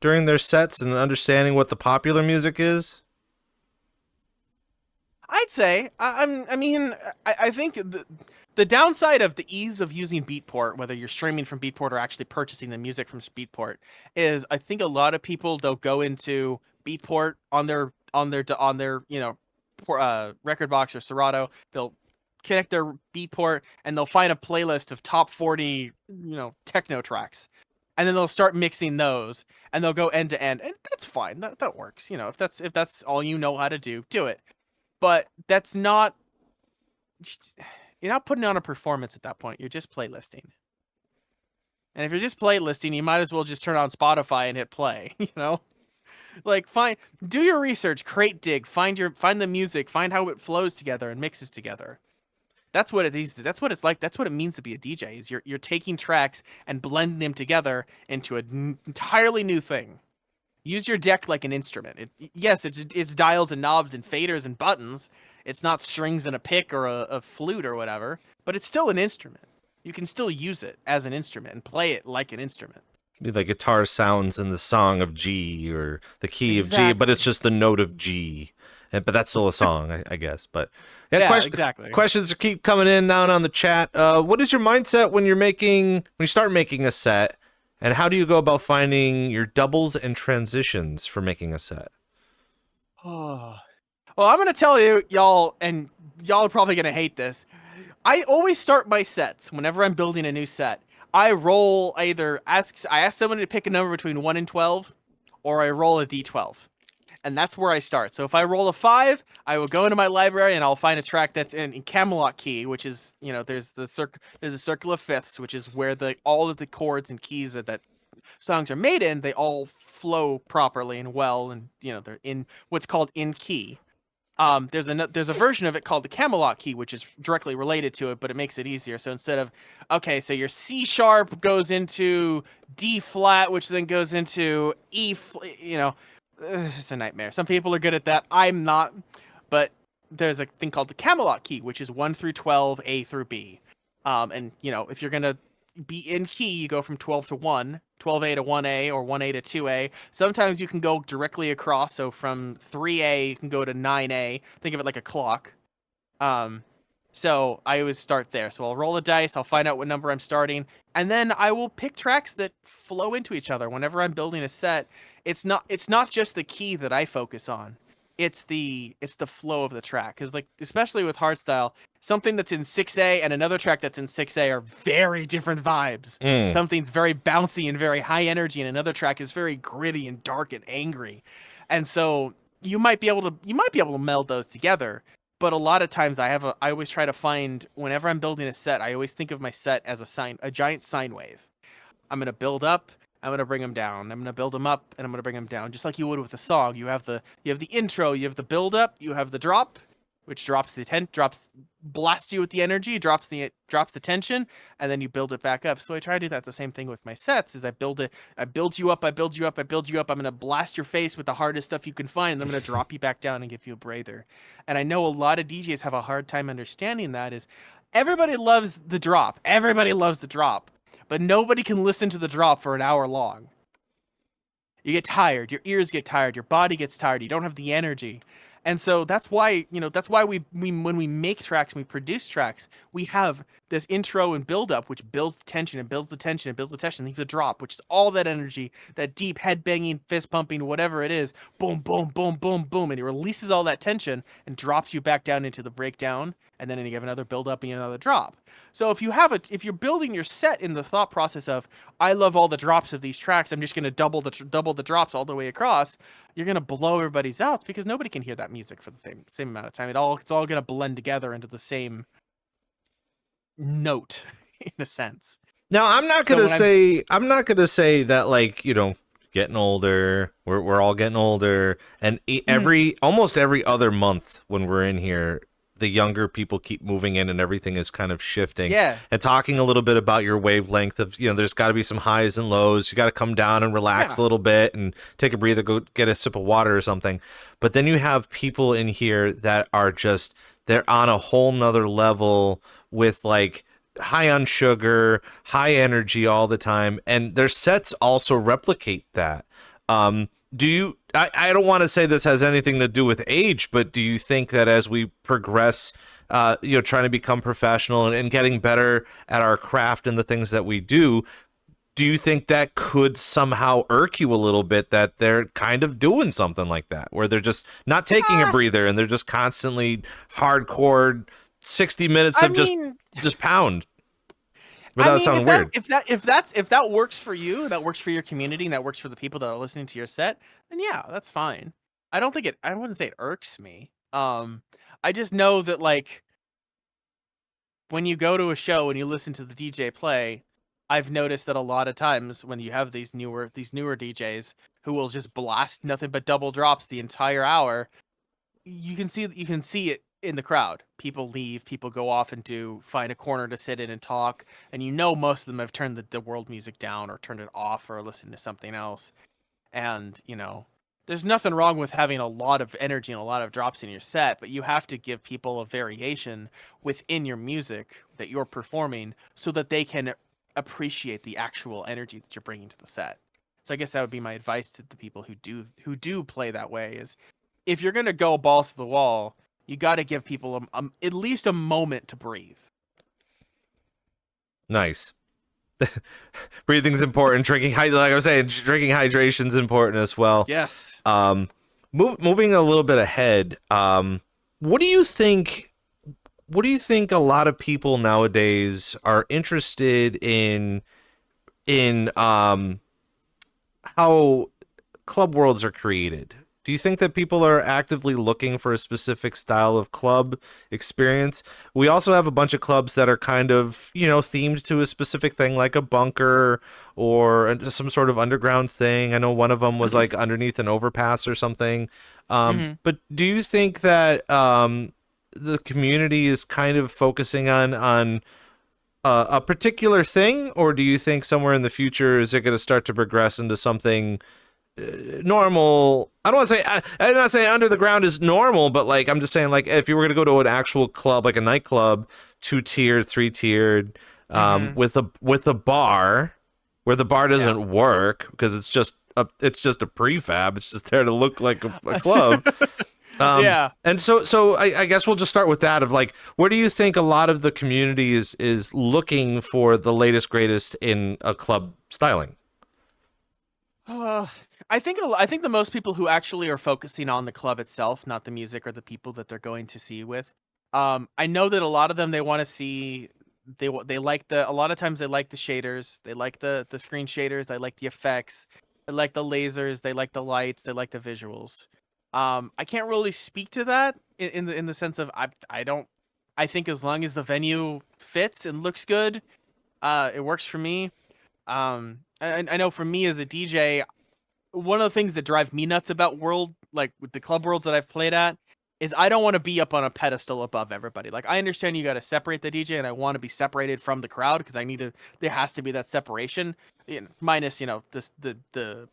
during their sets and understanding what the popular music is? I'd say. I think the downside of the ease of using Beatport, whether you're streaming from Beatport or actually purchasing the music from Beatport, is I think a lot of people, they'll go into Beatport on their Rekordbox or Serato. They'll connect their Beatport and they'll find a playlist of top 40 techno tracks, and then they'll start mixing those, and they'll go end to end, and that's fine. That works. If that's all you know how to do it. But that's not, you're not putting on a performance at that point. You're just playlisting. And if you're just playlisting, you might as well just turn on Spotify and hit play. Like, do your research, crate dig, find the music, find how it flows together and mixes together. That's what it is. That's what it's like. That's what it means to be a DJ. Is you're taking tracks and blending them together into an entirely new thing. Use your deck like an instrument. Yes, it's dials and knobs and faders and buttons. It's not strings and a pick or a flute or whatever, but it's still an instrument. you can still use it as an instrument and play it like an instrument. The guitar sounds in the song of G or the key of G, but Exactly. it's just the note of G. But that's still a song, I guess. But yeah, Yeah, exactly. questions keep coming in now on the chat. What is your mindset when you start making a set, and how do you go about finding your doubles and transitions for making a set? Oh. Well, I'm gonna tell you, y'all, and y'all are probably gonna hate this. I always start my sets whenever I'm building a new set. I ask someone to pick a number between 1 and 12, or I roll a d12. And that's where I start. So if I roll a 5, I will go into my library and I'll find a track that's in Camelot key, which is, there's a circle of fifths, which is where all of the chords and keys that songs are made in, they all flow properly and well, and they're in what's called in key. There's a version of it called the Camelot key, which is directly related to it, but it makes it easier. So instead of, so your C sharp goes into D flat, which then goes into E, it's a nightmare. Some people are good at that. I'm not, but there's a thing called the Camelot key, which is 1 through 12, A through B. And if you're gonna be in key, you go from 12 to 1, 12A to 1A, or 1A to 2A. Sometimes you can go directly across, so from 3A you can go to 9A. Think of it like a clock. So I always start there. So I'll roll a dice, I'll find out what number I'm starting, and then I will pick tracks that flow into each other. Whenever I'm building a set, it's not just the key that I focus on. It's the flow of the track, because especially with hardstyle, something that's in 6A and another track that's in 6A are very different vibes. Something's very bouncy and very high energy, and another track is very gritty and dark and angry. And so you might be able to meld those together. But a lot of times I always try to find, whenever I'm building a set, I always think of my set as a giant sine wave. I'm going to build up, I'm going to bring them down. I'm going to build them up, and I'm going to bring them down. Just like you would with a song. You have the intro, you have the build up, you have the drop, which blasts you with the energy, drops the tension, and then you build it back up. So I try to do that the same thing with my sets. Is I build you up, I'm going to blast your face with the hardest stuff you can find, and I'm going to drop you back down and give you a breather. And I know a lot of DJs have a hard time understanding that. Is everybody loves the drop. Everybody loves the drop. But nobody can listen to the drop for an hour long. You get tired, your ears get tired, your body gets tired, you don't have the energy. And so that's why we when we make tracks, we produce tracks, we have this intro and build up, which builds the tension and builds the tension and builds the tension, and leave the drop, which is all that energy, that deep head banging, fist pumping, whatever it is, boom, boom, boom, boom, boom, and it releases all that tension and drops you back down into the breakdown, and then you have another build up and another drop. So if you're building your set in the thought process of, I love all the drops of these tracks, I'm just going to double the drops all the way across, you're going to blow everybody's out, because nobody can hear that music for the same amount of time. It's all going to blend together into the same note in a sense. Now, I'm not going to say that, getting older, we're all getting older, and almost every other month when we're in here, the younger people keep moving in and everything is kind of shifting. Yeah. And talking a little bit about your wavelength of, there's got to be some highs and lows. You got to come down and relax a little bit and take a breather, go get a sip of water or something. But then you have people in here that are they're on a whole nother level with high on sugar, high energy all the time. And their sets also replicate that. I don't want to say this has anything to do with age, but do you think that as we progress, trying to become professional and getting better at our craft and the things that we do you think that could somehow irk you a little bit, that they're kind of doing something like that, where they're just not taking a breather and they're just constantly hardcore 60 minutes of just pound? Without sounding weird. If that works for you, that works for your community, and that works for the people that are listening to your set, then yeah, that's fine. I wouldn't say it irks me. I just know that when you go to a show and you listen to the DJ play, I've noticed that a lot of times when you have these newer DJs who will just blast nothing but double drops the entire hour, you can see it in the crowd. People leave, people go off and find a corner to sit in and talk, and most of them have turned the world music down or turned it off or listened to something else. And there's nothing wrong with having a lot of energy and a lot of drops in your set, but you have to give people a variation within your music that you're performing so that they can appreciate the actual energy that you're bringing to the set. So I guess that would be my advice to the people who do play that way is if you're going to go balls to the wall, you got to give people at least a moment to breathe. Nice. Breathing's important. Like I was saying, drinking hydration's important as well. Yes. Moving a little bit ahead. What do you think? What do you think a lot of people nowadays are interested in how club worlds are created? Do you think that people are actively looking for a specific style of club experience? We also have a bunch of clubs that are kind of, themed to a specific thing, like a bunker or some sort of underground thing. I know one of them was like underneath an overpass or something. But do you think that the community is kind of focusing on a particular thing, or do you think somewhere in the future is it going to start to progress into something normal? I don't want to say, I'm not saying under the ground is normal, but like I'm just saying, like if you were going to go to an actual club, like a nightclub, 2-tiered, 3-tiered, with a bar where the bar doesn't work because it's just a prefab. It's just there to look like a club. And so I guess we'll just start with that of like, where do you think a lot of the community is looking for the latest greatest in a club styling? I think the most people who actually are focusing on the club itself, not the music or the people that they're going to see with. I know that a lot of them, they want to see, they like a lot of times they like the shaders, they like the screen shaders, they like the effects, they like the lasers, they like the lights, they like the visuals. I can't really speak to that in the sense of I think as long as the venue fits and looks good, it works for me. I know for me as a DJ, one of the things that drive me nuts about with the club worlds that I've played at, is I don't want to be up on a pedestal above everybody. Like, I understand you got to separate the DJ, and I want to be separated from the crowd because there has to be that separation, minus, the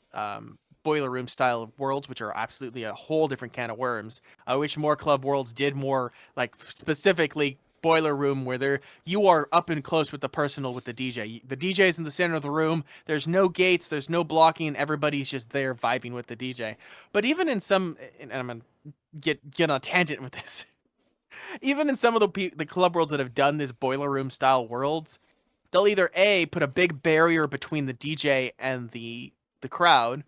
boiler room style worlds, which are absolutely a whole different can of worms. I wish more club worlds did more, like, specifically boiler room where you are up and close with the DJ. The DJ is in the center of the room. There's no gates, there's no blocking. Everybody's just there vibing with the DJ. But even in some, and I'm gonna get on a tangent with this. Even in some of the club worlds that have done this boiler room style worlds, they'll either put a big barrier between the DJ and the crowd,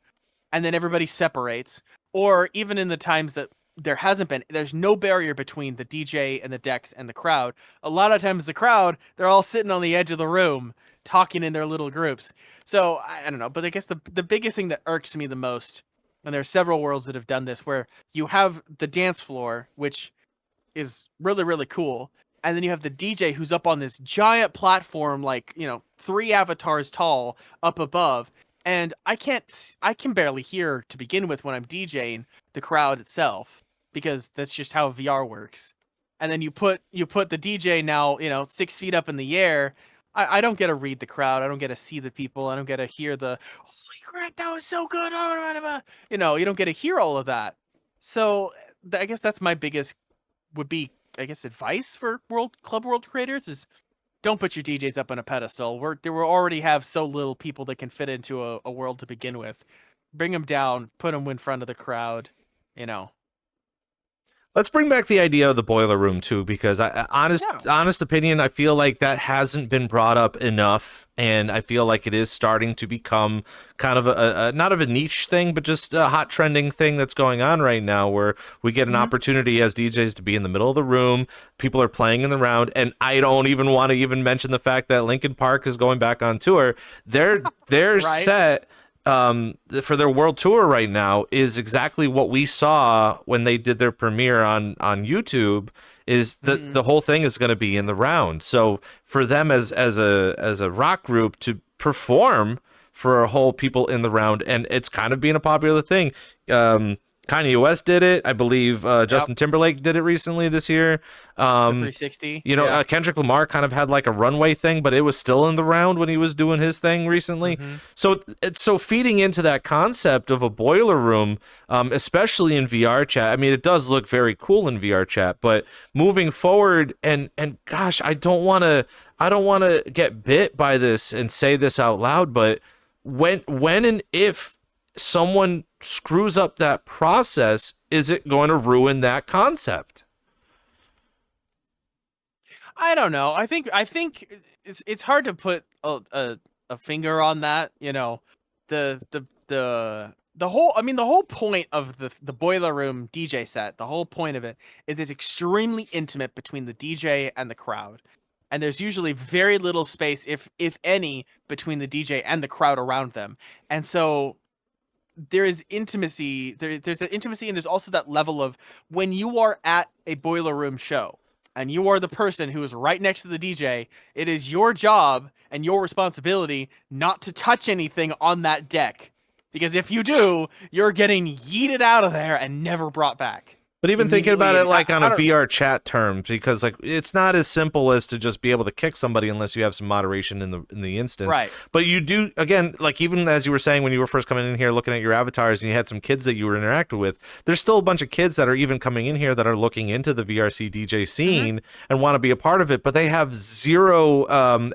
and then everybody separates, or even in the times that there's no barrier between the DJ and the decks and the crowd. A lot of times the crowd, they're all sitting on the edge of the room talking in their little groups. So I don't know, but I guess the biggest thing that irks me the most, and there are several worlds that have done this, where you have the dance floor, which is really, really cool. And then you have the DJ who's up on this giant platform, like, 3 avatars tall up above. And I can barely hear to begin with when I'm DJing the crowd itself, because that's just how VR works. And then you put the DJ now, 6 feet up in the air. I don't get to read the crowd. I don't get to see the people. I don't get to hear the, holy crap, that was so good. You don't get to hear all of that. So I guess that's my biggest, would be, I guess, advice for club world creators is, don't put your DJs up on a pedestal. We already have so little people that can fit into a world to begin with. Bring them down, put them in front of the crowd, Let's bring back the idea of the boiler room too, because honest opinion, I feel like that hasn't been brought up enough, and I feel like it is starting to become kind of a not of a niche thing, but just a hot trending thing that's going on right now, where we get an opportunity as DJs to be in the middle of the room. People are playing in the round, and I don't even want to even mention the fact that Linkin Park is going back on tour. Their right? set for their world tour right now is exactly what we saw when they did their premiere on YouTube. Is the whole thing is going to be in the round. So for them as a rock group to perform for a whole people in the round, and it's kind of being a popular thing. Kind Kanye West did it. I believe Justin Timberlake did it recently this year. The 360. You know, Kendrick Lamar kind of had like a runway thing, but it was still in the round when he was doing his thing recently. So feeding into that concept of a boiler room, especially in VRChat. I mean, it does look very cool in VRChat, but moving forward, and gosh, I don't want to get bit by this and say this out loud, but when and if someone screws up that process, is it going to ruin that concept? I don't know. I think it's hard to put a finger on that. You know, the whole point of the boiler room DJ set, the whole point of it is it's extremely intimate between the DJ and the crowd. And there's usually very little space, if any, between the DJ and the crowd around them. And so there is intimacy. There's that intimacy, and there's also that level of when you are at a boiler room show and you are the person who is right next to the DJ, it is your job and your responsibility not to touch anything on that deck. Because if you do, you're getting yeeted out of there and never brought back. But even thinking about it like on a VR chat term, because like it's not as simple as to just be able to kick somebody unless you have some moderation in the instance. Right. But you do, again, like even as you were saying when you were first coming in here looking at your avatars and you had some kids that you were interacting with, there's still a bunch of kids that are even coming in here that are looking into the VRC DJ scene and want to be a part of it, but they have zero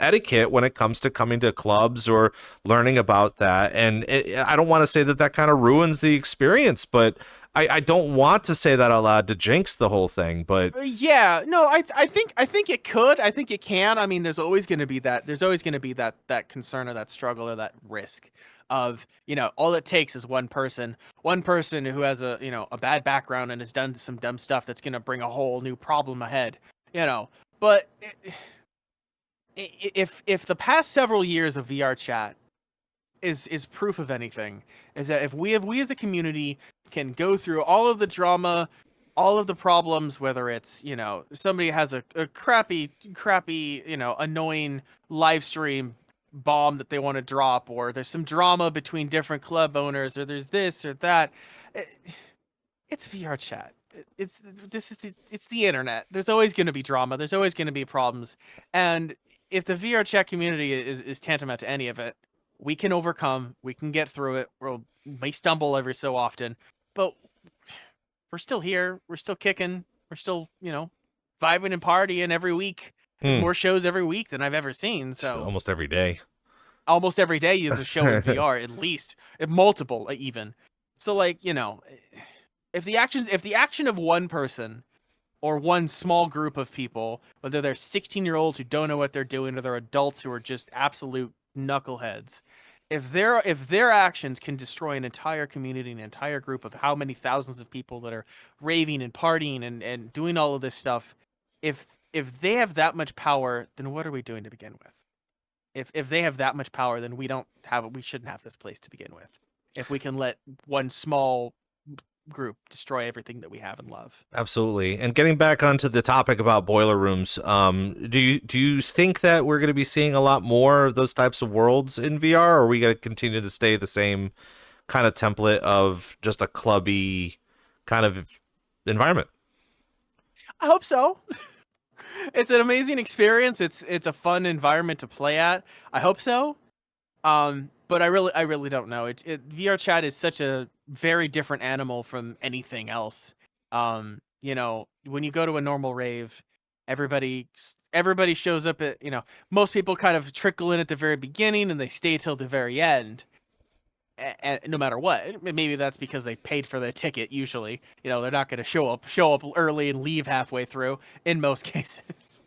etiquette when it comes to coming to clubs or learning about that. And I don't want to say that kind of ruins the experience, but I don't want to say that out loud to jinx the whole thing, but yeah, no, I think it could. I think it can. I mean, there's always going to be that. There's always going to be that concern or that struggle or that risk of, you know, all it takes is one person who has a bad background and has done some dumb stuff that's going to bring a whole new problem ahead, you know. But if the past several years of VR chat is proof of anything, is that if we as a community can go through all of the drama, all of the problems, whether it's, you know, somebody has a crappy, you know, annoying live stream bomb that they want to drop, or there's some drama between different club owners, or there's this or that. It's VR chat. It's the internet. There's always going to be drama. There's always going to be problems. And if the VR chat community is tantamount to any of it, we can overcome, we can get through it. We may stumble every so often, but we're still here. We're still kicking. We're still, you know, vibing and partying every week. More shows every week than I've ever seen. So almost every day. Almost every day is a show in VR, at least, if multiple even. So, like, you know, if the action of one person or one small group of people, whether they're 16-year-olds who don't know what they're doing or they're adults who are just absolute knuckleheads, if their actions can destroy an entire community, an entire group of how many thousands of people that are raving and partying and doing all of this stuff, if they have that much power, then what are we doing to begin with? If they have that much power, then we shouldn't have this place to begin with. If we can let one small group destroy everything that we have and love. Absolutely. And getting back onto the topic about boiler rooms, do you think that we're going to be seeing a lot more of those types of worlds in VR, or are we going to continue to stay the same kind of template of just a clubby kind of environment? I hope so. It's an amazing experience. It's a fun environment to play at. I hope so. But I really don't know. VR chat is such a very different animal from anything else. You know, when you go to a normal rave, everybody shows up at, you know, most people kind of trickle in at the very beginning and they stay till the very end. And no matter what, maybe that's because they paid for their ticket. Usually, you know, they're not going to show up early and leave halfway through in most cases.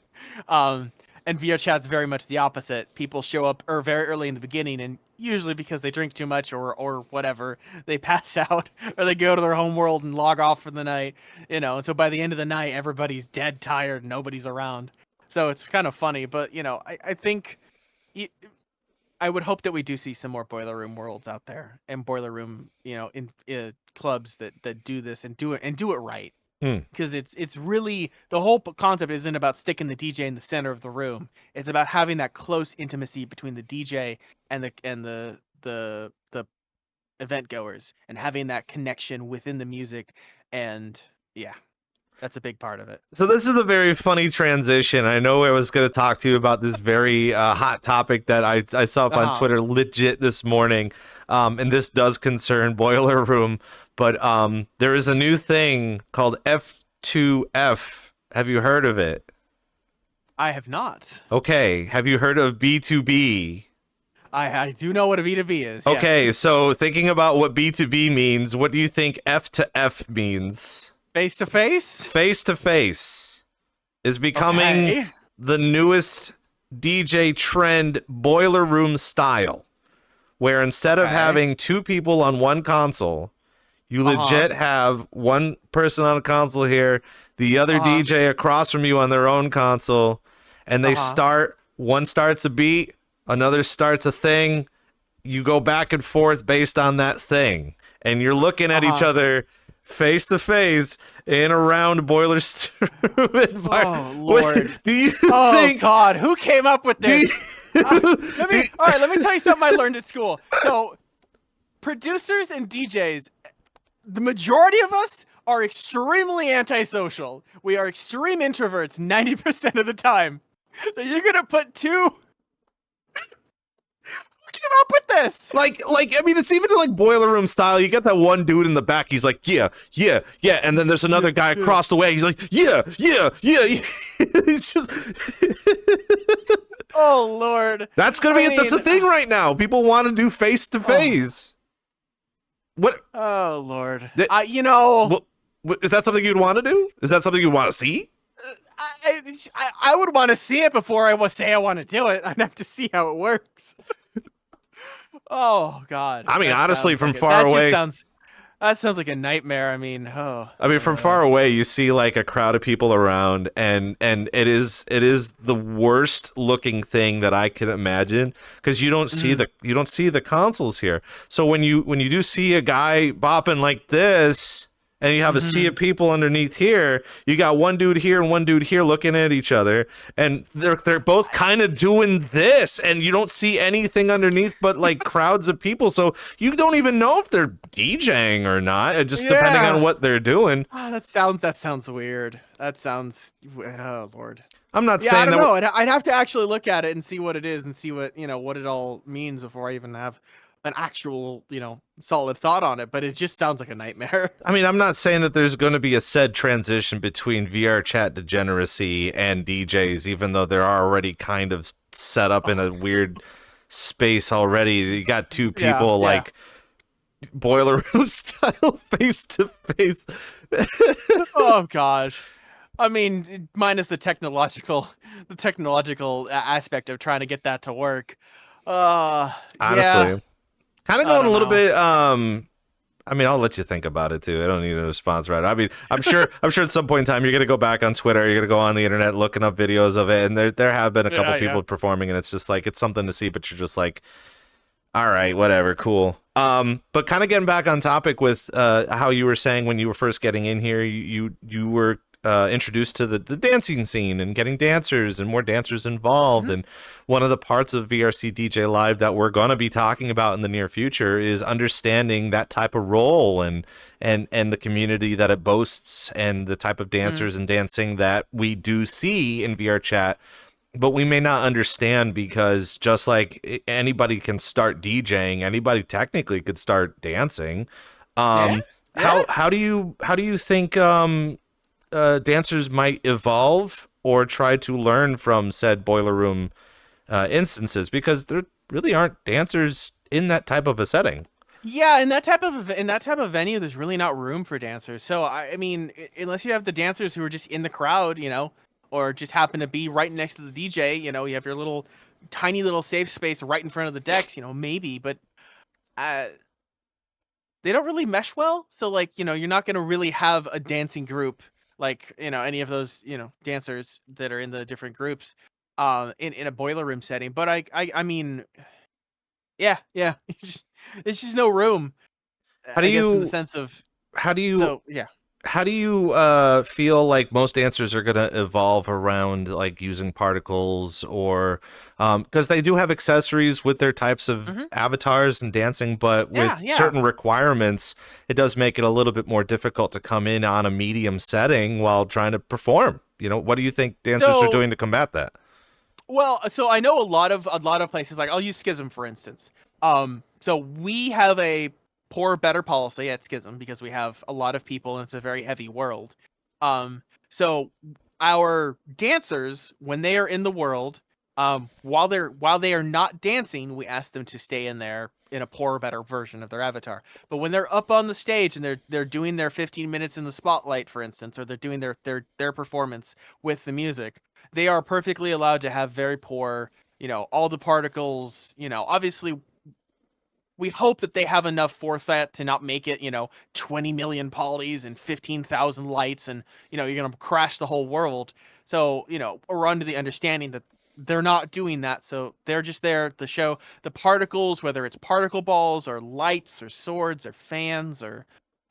And VR chat's very much the opposite. People show up very early in the beginning, and usually because they drink too much or whatever, they pass out or they go to their home world and log off for the night. You know, and so by the end of the night, everybody's dead tired, nobody's around. So it's kind of funny, but you know, I think I would hope that we do see some more boiler room worlds out there and boiler room, you know, in clubs that do this and do it right. Because it's really, the whole concept isn't about sticking the DJ in the center of the room. It's about having that close intimacy between the DJ and the event goers and having that connection within the music. And yeah, that's a big part of it. So this is a very funny transition. I know I was going to talk to you about this very hot topic that I saw up on Twitter legit this morning. And this does concern Boiler Room, but there is a new thing called F2F. Have you heard of it? I have not. Okay. Have you heard of B2B? I do know what a B2B is. Okay, yes. so thinking about what B2B means, what do you think F to F means? Face to face? Face to face is becoming the newest DJ trend, Boiler Room style, where instead of having two people on one console, you legit have one person on a console here, the other DJ across from you on their own console, and they one starts a beat, another starts a thing, you go back and forth based on that thing, and you're looking at each other face to face in a round Boiler Room. Oh Lord! Do you think? Oh God! Who came up with this? All right, let me tell you something I learned at school. So, producers and DJs, the majority of us are extremely antisocial. We are extreme introverts 90% of the time. So you're gonna put two. Came up with this? Like, I mean, it's even like Boiler Room style. You get that one dude in the back. He's like, yeah, and then there's another guy across the way. He's like, yeah. He's just. Oh Lord. That's gonna be. That's the thing right now. People want to do face to face. What? Oh Lord. You know. Is that something you'd want to do? Is that something you want to see? I would want to see it before I would say I want to do it. I'd have to see how it works. Oh God! I mean, honestly, from far away, that sounds like a nightmare. I mean, from far away, you see like a crowd of people around, and it is the worst looking thing that I can imagine, because you don't see the consoles here. So when you do see a guy bopping like this, and you have a sea of people underneath here, you got one dude here and one dude here looking at each other, and they're both kind of doing this, and you don't see anything underneath but like crowds of people, so you don't even know if they're DJing or not, just depending on what they're doing. Oh, that sounds weird. That sounds, oh Lord. I'm not saying I don't know. I'd have to actually look at it and see what it is and see what what it all means before I even have an actual, solid thought on it, but it just sounds like a nightmare. I mean, I'm not saying that there's going to be a said transition between VRChat degeneracy and DJs, even though they're already kind of set up in a weird space already. You got two people like Boiler Room style face to face. Oh gosh. I mean, minus the technological aspect of trying to get that to work. Honestly. Kind of going a little bit. I mean, I'll let you think about it too. I don't need a response right. I mean, I'm sure at some point in time you're gonna go back on Twitter, you're gonna go on the internet looking up videos of it, and there have been a couple people performing, and it's just like it's something to see, but you're just like, all right, whatever, cool. But kind of getting back on topic with how you were saying when you were first getting in here, you were introduced to the dancing scene and getting dancers and more dancers involved. And one of the parts of VRCDJ Live that we're going to be talking about in the near future is understanding that type of role and the community that it boasts and the type of dancers and dancing that we do see in VRChat, but we may not understand, because just like anybody can start DJing, anybody technically could start dancing. How do you think dancers might evolve or try to learn from said Boiler Room instances, because there really aren't dancers in that type of a setting? Yeah, in that type of venue, there's really not room for dancers. So I mean, unless you have the dancers who are just in the crowd, or just happen to be right next to the DJ, you have your little tiny little safe space right in front of the decks, maybe, but they don't really mesh well. So like, you're not going to really have a dancing group like, any of those, dancers that are in the different groups in a Boiler Room setting. But I mean, yeah, it's just no room. How do you, in the sense of, how do you, so, yeah. How do you feel like most dancers are going to evolve around like using particles or because they do have accessories with their types of avatars and dancing, but with Yeah, yeah. certain requirements, it does make it a little bit more difficult to come in on a medium setting while trying to perform. You know, what do you think dancers are So, doing to combat that? well, so I know a lot of places, like I'll use Schism for instance. So we have a poor better policy at Schism because we have a lot of people and it's a very heavy world. So our dancers, when they are in the world, while they are not dancing, we ask them to stay in there in a poorer better version of their avatar. But when they're up on the stage and they're doing their 15 minutes in the spotlight, for instance, or they're doing their performance with the music, they are perfectly allowed to have very poor, all the particles, obviously we hope that they have enough forethought to not make it, 20 million polys and 15,000 lights and, you're going to crash the whole world. So, we're under the understanding that they're not doing that. So they're just there to show the particles, whether it's particle balls or lights or swords or fans or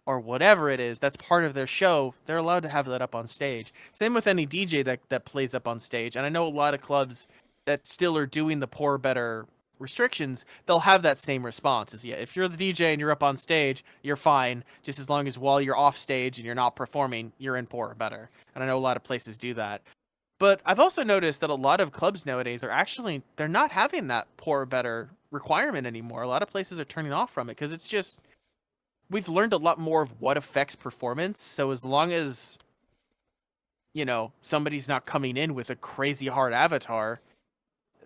whatever it is, that's part of their show. They're allowed to have that up on stage. Same with any DJ that plays up on stage. And I know a lot of clubs that still are doing the poor better restrictions, they'll have that same response. Is, yeah, if you're the DJ and you're up on stage, you're fine, just as long as while you're off stage and you're not performing, you're in poor better. And I know a lot of places do that. But I've also noticed that a lot of clubs nowadays they're not having that poor better requirement anymore. A lot of places are turning off from it because it's just, we've learned a lot more of what affects performance. So as long as, somebody's not coming in with a crazy hard avatar,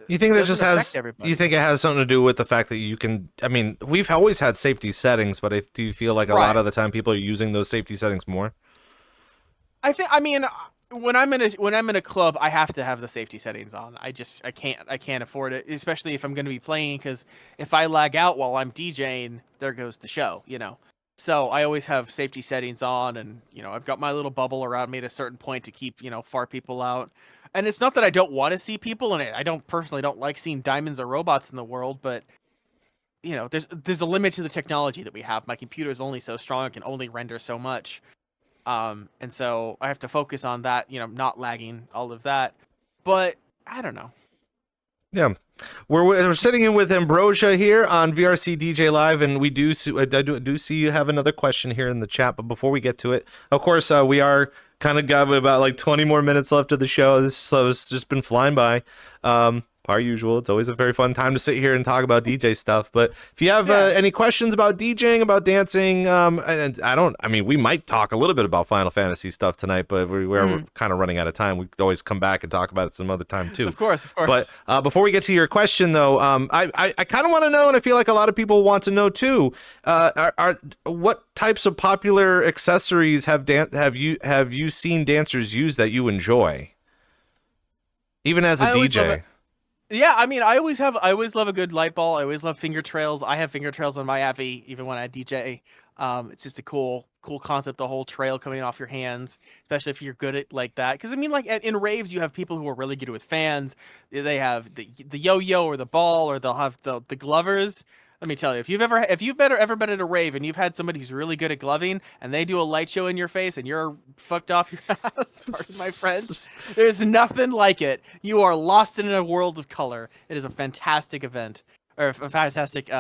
You think that just doesn't affect has? everybody. You think it has something to do with the fact that you can? I mean, we've always had safety settings, but do you feel like a lot Right. of the time people are using those safety settings more? I mean, when I'm in a club, I have to have the safety settings on. I can't afford it, especially if I'm going to be playing, because if I lag out while I'm DJing, there goes the show. So I always have safety settings on, and I've got my little bubble around me at a certain point to keep far people out. And it's not that I don't want to see people, and I don't personally don't like seeing diamonds or robots in the world, but there's a limit to the technology that we have. My computer is only so strong; it can only render so much. And so I have to focus on that, not lagging, all of that. But I don't know. Yeah, we're sitting in with Ambrosia here on VRCDJ Live, and we do see, I do see you have another question here in the chat. But before we get to it, of course, we are kind of got about like 20 more minutes left of the show. This has just been flying by. Per usual, it's always a very fun time to sit here and talk about DJ stuff. But if you have any questions about DJing, about dancing, and I mean, we might talk a little bit about Final Fantasy stuff tonight, but we're kind of running out of time. We could always come back and talk about it some other time too. Of course. But before we get to your question, though, I kind of want to know, and I feel like a lot of people want to know too, what types of popular accessories have you seen dancers use that you enjoy, even as a DJ? Yeah, I mean, I always love a good light ball. I always love finger trails. I have finger trails on my Avi, even when I DJ. It's just a cool concept, the whole trail coming off your hands, especially if you're good at like that. Because I mean, like in raves, you have people who are really good with fans. They have the yo-yo or the ball, or they'll have the glovers. Let me tell you, if you've ever been at a rave and you've had somebody who's really good at gloving and they do a light show in your face and you're fucked off your ass, pardon my French, there's nothing like it. You are lost in a world of color. It is a fantastic event, or a fantastic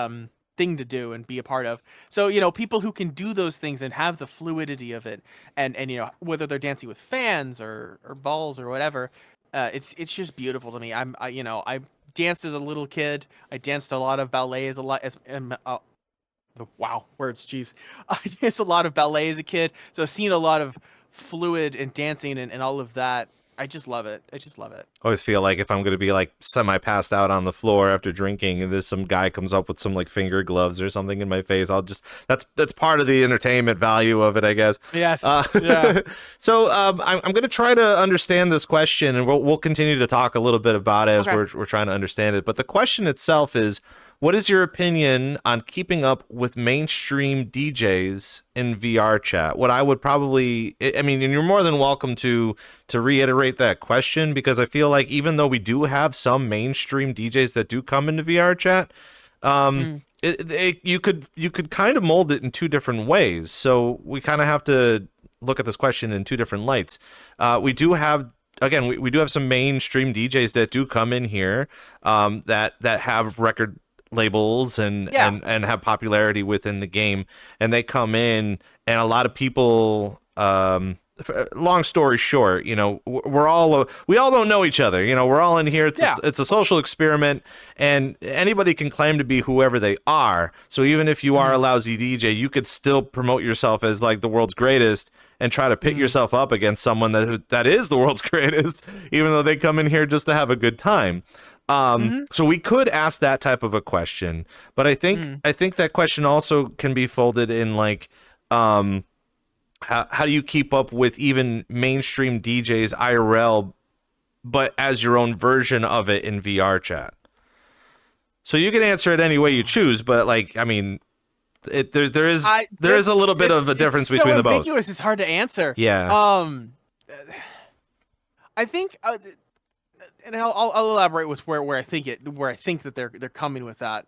thing to do and be a part of. So, people who can do those things and have the fluidity of it, and whether they're dancing with fans or balls or whatever, it's just beautiful to me. I danced as a little kid. I danced a lot of ballet wow, words, jeez. I danced a lot of ballet as a kid, so I've seen a lot of fluid and dancing and all of that. I just love it. I Always feel like if I'm going to be like semi-passed out on the floor after drinking and there's some guy comes up with some like finger gloves or something in my face, that's part of the entertainment value of it, I guess. Yes. Yeah. So I'm going to try to understand this question, and we'll continue to talk a little bit about it as we're trying to understand it. But the question itself is, what is your opinion on keeping up with mainstream DJs in VR chat? What I would probably, I mean, and you're more than welcome to reiterate that question, because I feel like even though we do have some mainstream DJs that do come into VR chat, you could kind of mold it in two different ways. So we kind of have to look at this question in two different lights. We do have, again, we do have some mainstream DJs that do come in here that have record labels and have popularity within the game, and they come in, and a lot of people, long story short, we all don't know each other. We're all in here. It's a social experiment, and anybody can claim to be whoever they are. So even if you are a lousy DJ, you could still promote yourself as like the world's greatest and try to pit yourself up against someone that is the world's greatest, even though they come in here just to have a good time. So we could ask that type of a question, but I think that question also can be folded in like, how do you keep up with even mainstream DJs IRL, but as your own version of it in VR chat? So you can answer it any way you choose, but like, I mean, there is a little bit of a difference between the both. It's ambiguous. It's hard to answer. Yeah. I think, and I'll elaborate with where I think that they're coming with that.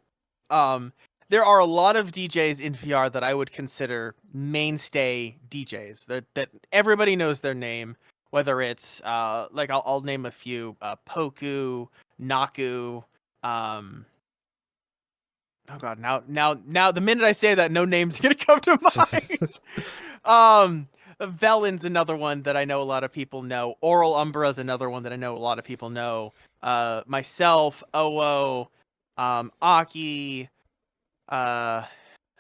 There are a lot of DJs in VR that I would consider mainstay DJs that everybody knows their name, whether it's like I'll name a few, Poku, Naku, oh god, now the minute I say that, no name's gonna come to mind. Velen's another one that I know a lot of people know. Oral Umbra's another one that I know a lot of people know. Myself, Oo, Aki, let's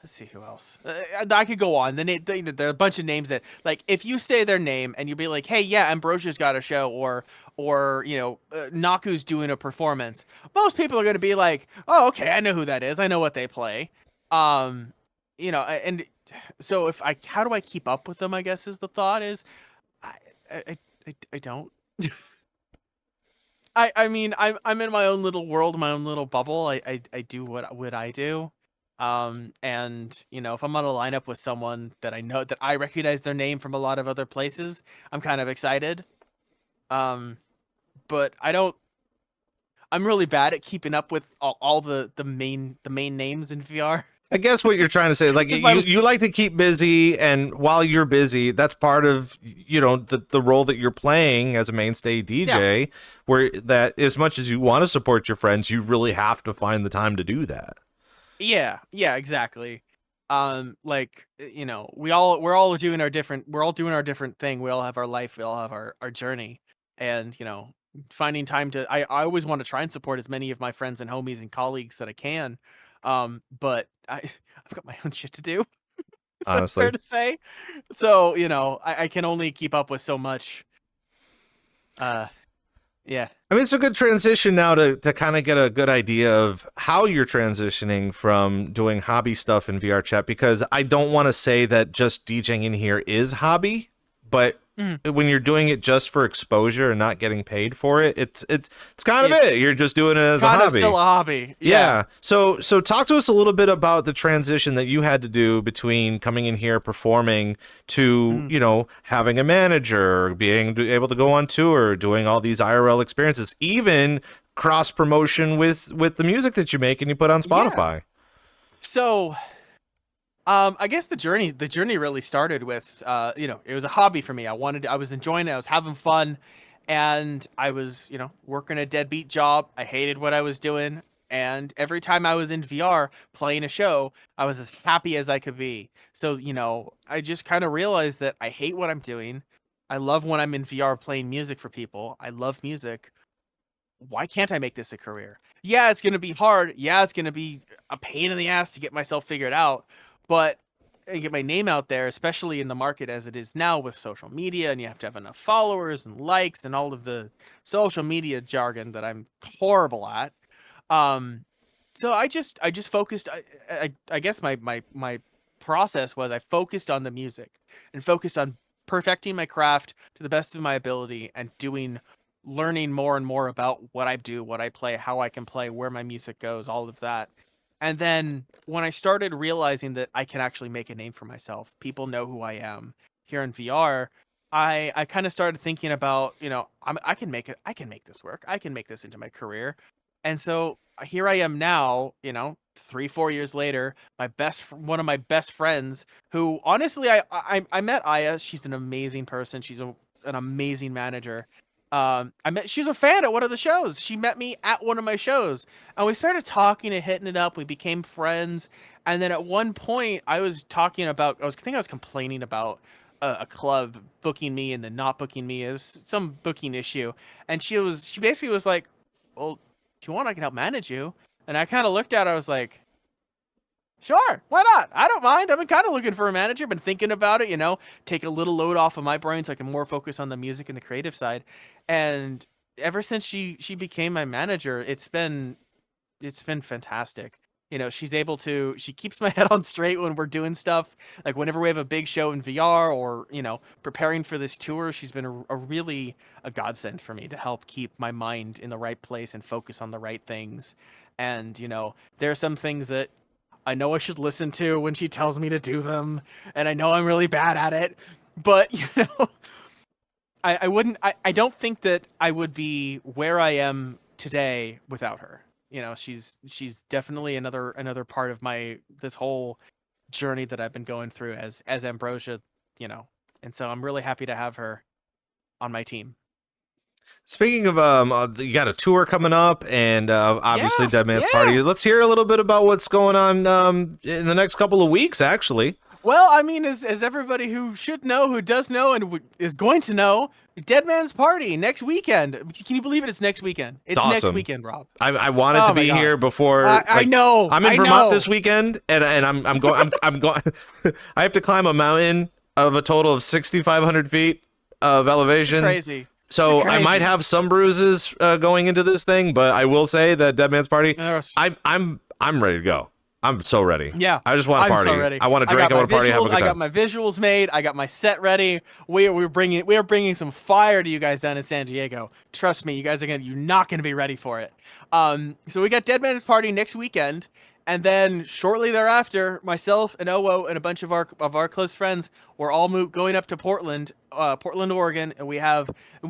see who else. I could go on. There are a bunch of names that, like, if you say their name and you'd be like, hey, yeah, Ambrosia's got a show, or Naku's doing a performance, most people are going to be like, oh, okay, I know who that is. I know what they play. And so how do I keep up with them, I guess is the thought is, I don't. I mean, I'm in my own little world, my own little bubble. I do what I do. And if I'm on a lineup with someone that I know, that I recognize their name from a lot of other places, I'm kind of excited. But I'm really bad at keeping up with all the main names in VR. I guess what you're trying to say, like, you like to keep busy, and while you're busy, that's part of, the role that you're playing as a mainstay DJ, where that as much as you want to support your friends, you really have to find the time to do that. Yeah, exactly. We're all doing our different thing. We all have our life, we all have our journey. And, finding time to, I always want to try and support as many of my friends and homies and colleagues that I can. But I've got my own shit to do. That's Honestly, fair to say. So, I can only keep up with so much. Yeah. I mean, it's a good transition now to kind of get a good idea of how you're transitioning from doing hobby stuff in VR chat, because I don't want to say that just DJing in here is hobby, but when you're doing it just for exposure and not getting paid for it, it's kind of it. You're just doing it as a hobby. Still a hobby. Yeah. So talk to us a little bit about the transition that you had to do between coming in here performing to, having a manager, being able to go on tour, doing all these IRL experiences, even cross promotion with the music that you make and you put on Spotify. Yeah. So I guess the journey really started with, it was a hobby for me. I was enjoying it. I was having fun, and I was, working a deadbeat job. I hated what I was doing. And every time I was in VR playing a show, I was as happy as I could be. So, I just kind of realized that I hate what I'm doing. I love when I'm in VR playing music for people. I love music. Why can't I make this a career? Yeah, it's going to be hard. Yeah, it's going to be a pain in the ass to get myself figured out. But and get my name out there, especially in the market as it is now with social media, and you have to have enough followers and likes and all of the social media jargon that I'm horrible at. So I just focused. I guess my process was I focused on the music and focused on perfecting my craft to the best of my ability and learning more and more about what I do, what I play, how I can play, where my music goes, all of that. And then when I started realizing that I can actually make a name for myself, people know who I am here in VR, I kind of started thinking about, I can make this work. I can make this into my career. And so here I am now, 3-4 years later, one of my best friends, who honestly I met Aya. She's an amazing person. She's an amazing manager. She was a fan at one of the shows. She met me at one of my shows, and we started talking and hitting it up. We became friends, and then at one point I was complaining about a club booking me and then not booking me. It was some booking issue, and she basically was like, well, if you want, I can help manage you. And I kind of looked at her, I was like, sure, why not? I don't mind. I've been kind of looking for a manager, been thinking about it, take a little load off of my brain so I can more focus on the music and the creative side. And ever since she became my manager, it's been fantastic. She keeps my head on straight when we're doing stuff. Like whenever we have a big show in VR or, preparing for this tour, she's been a godsend for me to help keep my mind in the right place and focus on the right things. And, there are some things that I know I should listen to when she tells me to do them, and I know I'm really bad at it, but I don't think that I would be where I am today without her. She's definitely another part of this whole journey that I've been going through as Ambrosia, and so I'm really happy to have her on my team. Speaking of, you got a tour coming up, and obviously Dead Man's Party. Let's hear a little bit about what's going on in the next couple of weeks, actually. Well, I mean, as everybody who should know, who does know, and is going to know, Dead Man's Party next weekend. Can you believe it? It's next weekend. It's awesome. Next weekend, Rob. I wanted to be here before. I know. I'm in Vermont this weekend, and I'm going. I'm going. I have to climb a mountain of a total of 6,500 feet of elevation. Crazy. So I might have some bruises going into this thing, but I will say that Dead Man's Party, I'm ready to go. I'm so ready. Yeah, I just want to party. So ready. I want to drink. I want to party. Have a good time. I got my visuals made. I got my set ready. We are bringing some fire to you guys down in San Diego. Trust me, you're not gonna be ready for it. So we got Dead Man's Party next weekend. And then shortly thereafter, myself and Owo and a bunch of our close friends were all going up to Portland, Oregon, and we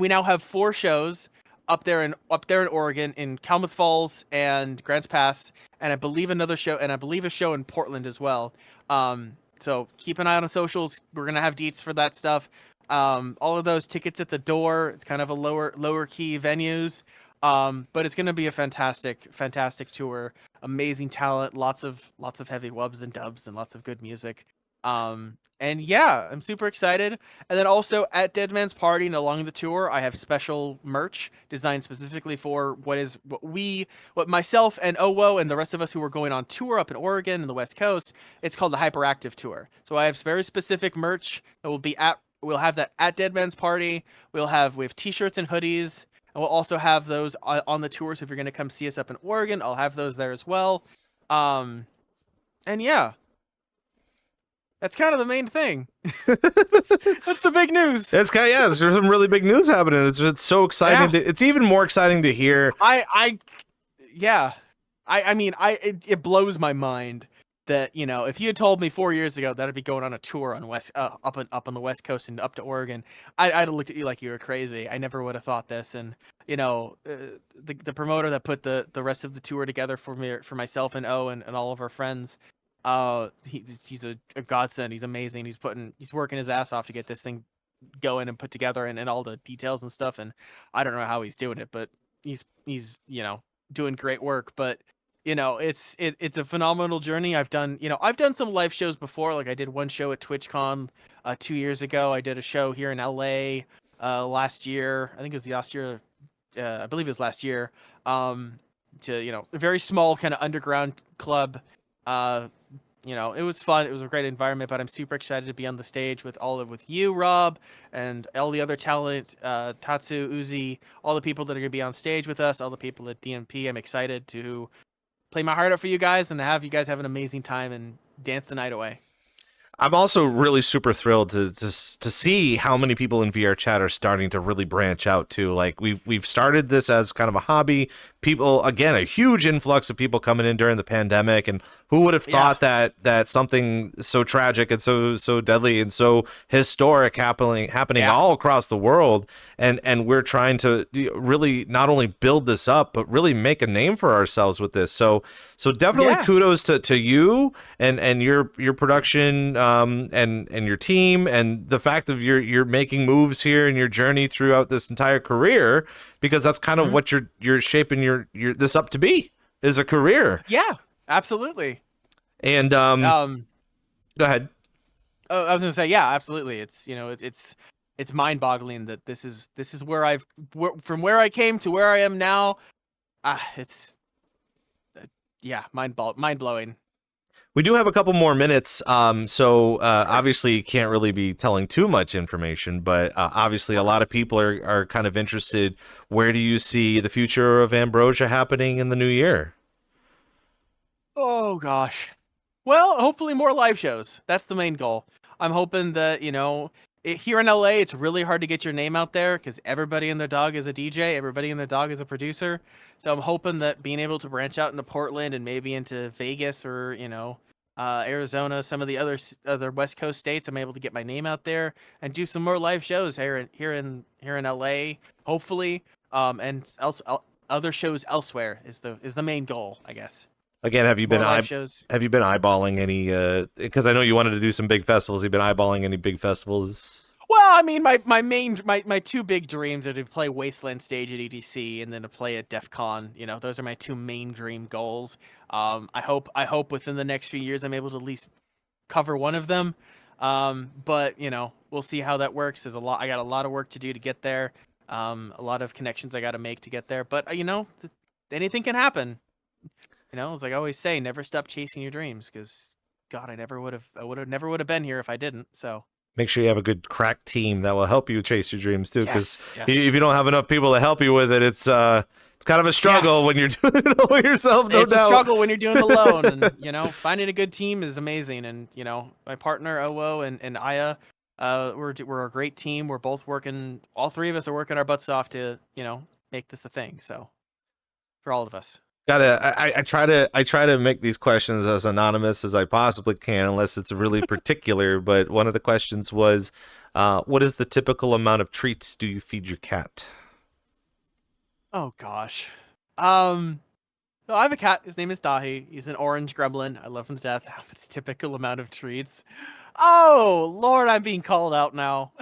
now have 4 shows up there in Oregon, in Calumet Falls and Grants Pass, and I believe a show in Portland as well. So keep an eye on the socials. We're gonna have deets for that stuff. All of those tickets at the door. It's kind of a lower key venues. But it's going to be a fantastic tour. Amazing talent, lots of heavy wubs and dubs, and lots of good music. And yeah, I'm super excited. And then also at Dead Man's Party and along the tour, I have special merch designed specifically for what myself and Owo and the rest of us who are going on tour up in Oregon and the West Coast. It's called the Hyperactive Tour. So I have very specific merch that we'll have that at Dead Man's Party. We have t-shirts and hoodies. And we'll also have those on the tour, so if you're going to come see us up in Oregon, I'll have those there as well. And yeah, that's kind of the main thing. that's the big news. There's some really big news happening. It's so exciting. Yeah. It's even more exciting to hear. It blows my mind that, if you had told me 4 years ago that I'd be going on a tour on up on the West Coast and up to Oregon, I'd have looked at you like you were crazy. I never would have thought this. And the promoter that put the rest of the tour together for me, for myself and O and all of our friends, he's a godsend. He's amazing. He's working his ass off to get this thing going and put together and all the details and stuff. And I don't know how he's doing it, but he's doing great work. But it's a phenomenal journey. I've done some live shows before. Like I did one show at TwitchCon 2 years ago. I did a show here in LA last year. I think it was last year. I believe it was last year. To a very small kind of underground club. It was fun. It was a great environment, but I'm super excited to be on the stage with you, Rob, and all the other talent, Tatsu, Uzi, all the people that are going to be on stage with us, all the people at DMP. I'm excited to play my heart out for you guys and to have you guys have an amazing time and dance the night away. I'm also really super thrilled to see how many people in VRChat are starting to really branch out too. Like we've started this as kind of a hobby, people, again, a huge influx of people coming in during the pandemic, and who would have thought that something so tragic and so deadly and so historic happening all across the world, and we're trying to really not only build this up but really make a name for ourselves with this. So definitely kudos to you and your production and your team, and the fact of you're making moves here in your journey throughout this entire career, because that's kind of what you're shaping your this up to be, is a career. Yeah, absolutely. And go ahead. Oh, I was gonna say, yeah, absolutely. It's it's mind-boggling that this is where from where I came to where I am now. It's mind-blowing. We do have a couple more minutes, so obviously you can't really be telling too much information, but obviously a lot of people are kind of interested. Where do you see the future of Ambrosia happening in the new year? Oh, gosh. Well, hopefully more live shows. That's the main goal. I'm hoping that, here in LA, it's really hard to get your name out there because everybody and their dog is a DJ. Everybody and their dog is a producer. So I'm hoping that being able to branch out into Portland and maybe into Vegas or, Arizona, some of the other West Coast states, I'm able to get my name out there and do some more live shows here in LA, hopefully. And other shows elsewhere is the main goal, I guess. Again, have you been eyeballing any? Because I know you wanted to do some big festivals. Have you been eyeballing any big festivals? Well, I mean, my two big dreams are to play Wasteland Stage at EDC and then to play at DEF CON. Those are my two main dream goals. I hope within the next few years I'm able to at least cover one of them. But we'll see how that works. I got a lot of work to do to get there. A lot of connections I got to make to get there. But anything can happen. As I always say, never stop chasing your dreams, because God, I never would have been here if I didn't. So make sure you have a good crack team that will help you chase your dreams too, because yes. if you don't have enough people to help you with it, it's kind of a struggle when you're doing it all yourself. No doubt. It's a struggle when you're doing it alone, and finding a good team is amazing. And my partner Owo and Aya, we're a great team. We're both working. All three of us are working our butts off to make this a thing. So for all of us. I try to make these questions as anonymous as I possibly can, unless it's really particular. But one of the questions was, what is the typical amount of treats do you feed your cat? Oh gosh. So I have a cat. His name is Dahi. He's an orange gremlin. I love him to death. The typical amount of treats. Oh Lord, I'm being called out now.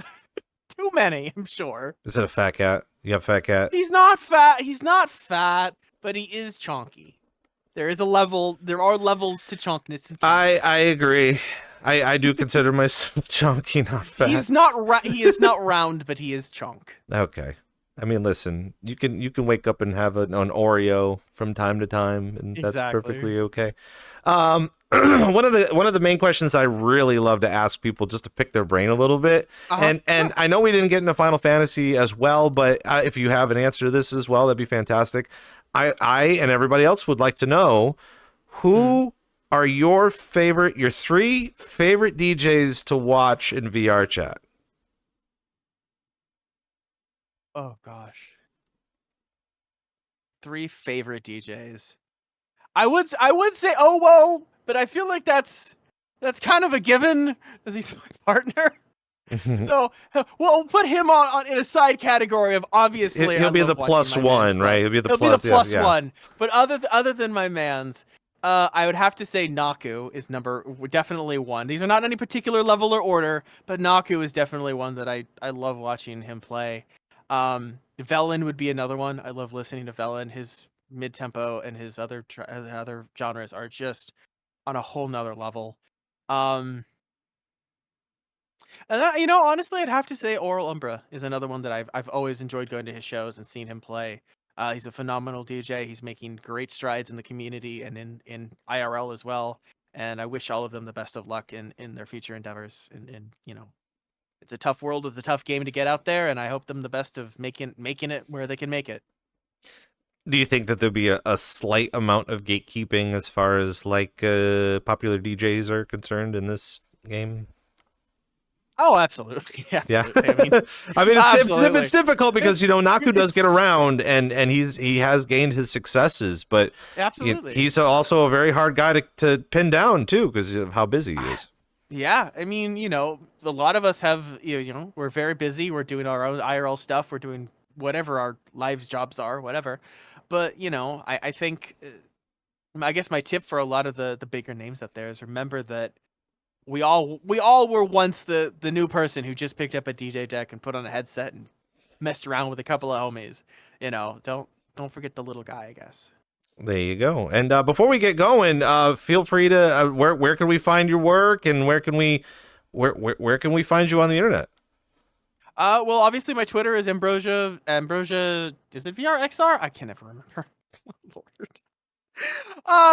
Too many, I'm sure. Is it a fat cat? You have a fat cat? He's not fat. But he is chunky. There are levels to chunkness. I agree. I do consider myself chunky, not fat. He is not round, but he is chunk. Okay. I mean, listen, you can wake up and have an Oreo from time to time, and that's perfectly okay. One of the main questions I really love to ask people, just to pick their brain a little bit, and I know we didn't get into Final Fantasy as well, but if you have an answer to this as well, that'd be fantastic. I and everybody else would like to know, who are your three favorite DJs to watch in VRChat? Oh gosh. 3 favorite DJs. I would say Owo, but I feel like that's kind of a given, as he's my partner. So we'll put him on in a side category of, obviously he'll be the plus one, right? He'll be the plus one. But other than my mans, I would have to say Naku is definitely one. These are not any particular level or order, but Naku is definitely one that I love watching him play. Velen would be another one. I love listening to Velen. His mid-tempo and his other genres are just on a whole nother level. And then, honestly, I'd have to say Oral Umbra is another one that I've always enjoyed going to his shows and seeing him play. He's a phenomenal DJ. He's making great strides in the community and in IRL as well. And I wish all of them the best of luck in their future endeavors. And it's a tough world. It's a tough game to get out there, and I hope them the best of making it where they can make it. Do you think that there'll be a slight amount of gatekeeping as far as popular DJs are concerned in this game? Oh, absolutely. Absolutely. I mean, I mean, absolutely. it's difficult because Naku does get around and he has gained his successes, but absolutely. he's also a very hard guy to pin down too because of how busy he is. Yeah, I mean, a lot of us have, we're very busy. We're doing our own IRL stuff. We're doing whatever our lives jobs are, whatever. But I think, I guess my tip for a lot of the bigger names out there is remember that we all were once the new person who just picked up a DJ deck and put on a headset and messed around with a couple of homies. Don't forget the little guy, I guess. There you go. And before we get going, feel free to where can we find your work and where can we find you on the internet? Well, obviously my Twitter is Ambrosia. Is it VRXR? I can never remember. Lord.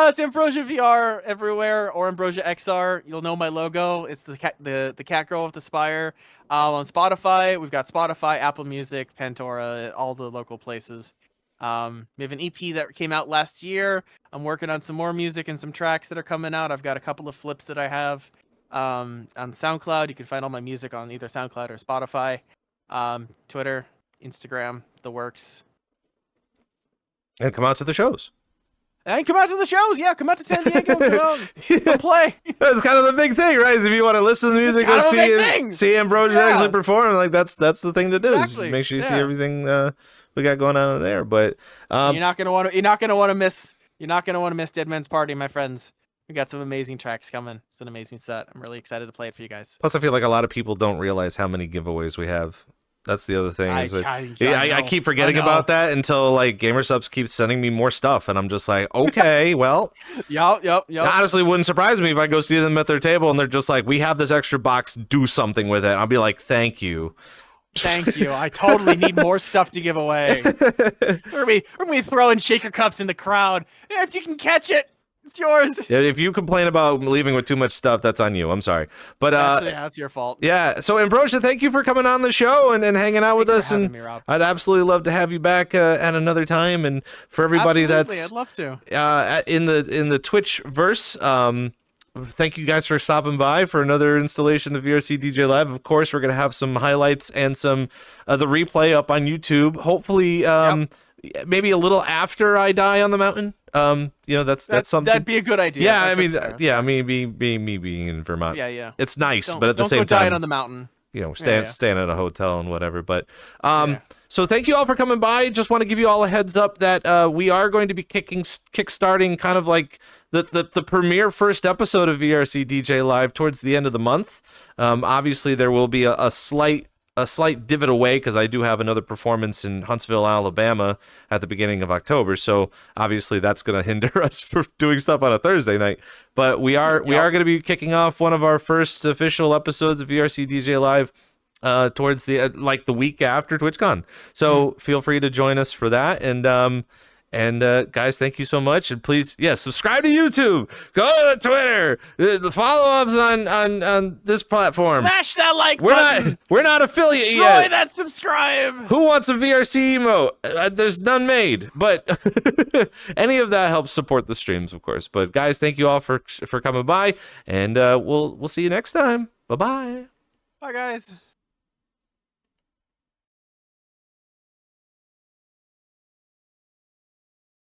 It's Ambrosia VR everywhere or AmbrosiaXR. You'll know my logo. It's the cat girl with the spire. On Spotify, we've got Spotify, Apple Music, Pandora, all the local places. We have an EP that came out last year. I'm working on some more music and some tracks that are coming out. I've got a couple of flips that I have on SoundCloud. You can find all my music on either SoundCloud or Spotify, Twitter, Instagram, the works. And come out to the shows. And come out to the shows. Yeah, come out to San Diego. Come play. That's kind of the big thing, right? Is if you want to listen to the music, go see Ambrosia actually perform. Like that's the thing to do. Exactly. Is make sure you see everything we got going on there. But you're not gonna want to miss Dead Man's Party, my friends. We got some amazing tracks coming. It's an amazing set. I'm really excited to play it for you guys. Plus, I feel like a lot of people don't realize how many giveaways we have. That's the other thing. I keep forgetting about that until like GamerSubs keeps sending me more stuff, and I'm just like, okay, well, yep. Honestly, wouldn't surprise me if I go see them at their table and they're just like, we have this extra box, do something with it. I'll be like, thank you. Thank you. I totally need more stuff to give away. We're gonna be throwing shaker cups in the crowd. If you can catch it, it's yours. If you complain about leaving with too much stuff, that's on you. I'm sorry. But that's your fault. Yeah. So Ambrosia, thank you for coming on the show and hanging out with us. And me, Rob. I'd absolutely love to have you back at another time. And for everybody I'd love to. In the Twitch verse, thank you guys for stopping by for another installation of VRCDJ Live. Of course, we're gonna have some highlights and some the replay up on YouTube. Hopefully, maybe a little after I die on the mountain. That's something that'd be a good idea. Yeah, I mean, me being in Vermont. Yeah. It's nice, but at the same don't time, go dying on the mountain. Staying at a hotel and whatever. But so thank you all for coming by. Just want to give you all a heads up that we are going to be kickstarting kind of like the premiere first episode of VRCDJ Live towards the end of the month. Obviously, there will be a slight divot away because I do have another performance in Huntsville, Alabama at the beginning of October. So obviously that's going to hinder us from doing stuff on a Thursday night. But we are going to be kicking off one of our first official episodes of VRCDJ Live towards the week after TwitchCon. So feel free to join us for that. And guys, thank you so much. And please, subscribe to YouTube. Go to Twitter. The follow-ups on this platform. Smash that like button. We're not affiliate Destroy yet. Destroy that subscribe. Who wants a VRC emote? There's none made. But any of that helps support the streams, of course. But guys, thank you all for coming by. And we'll see you next time. Bye-bye. Bye, guys.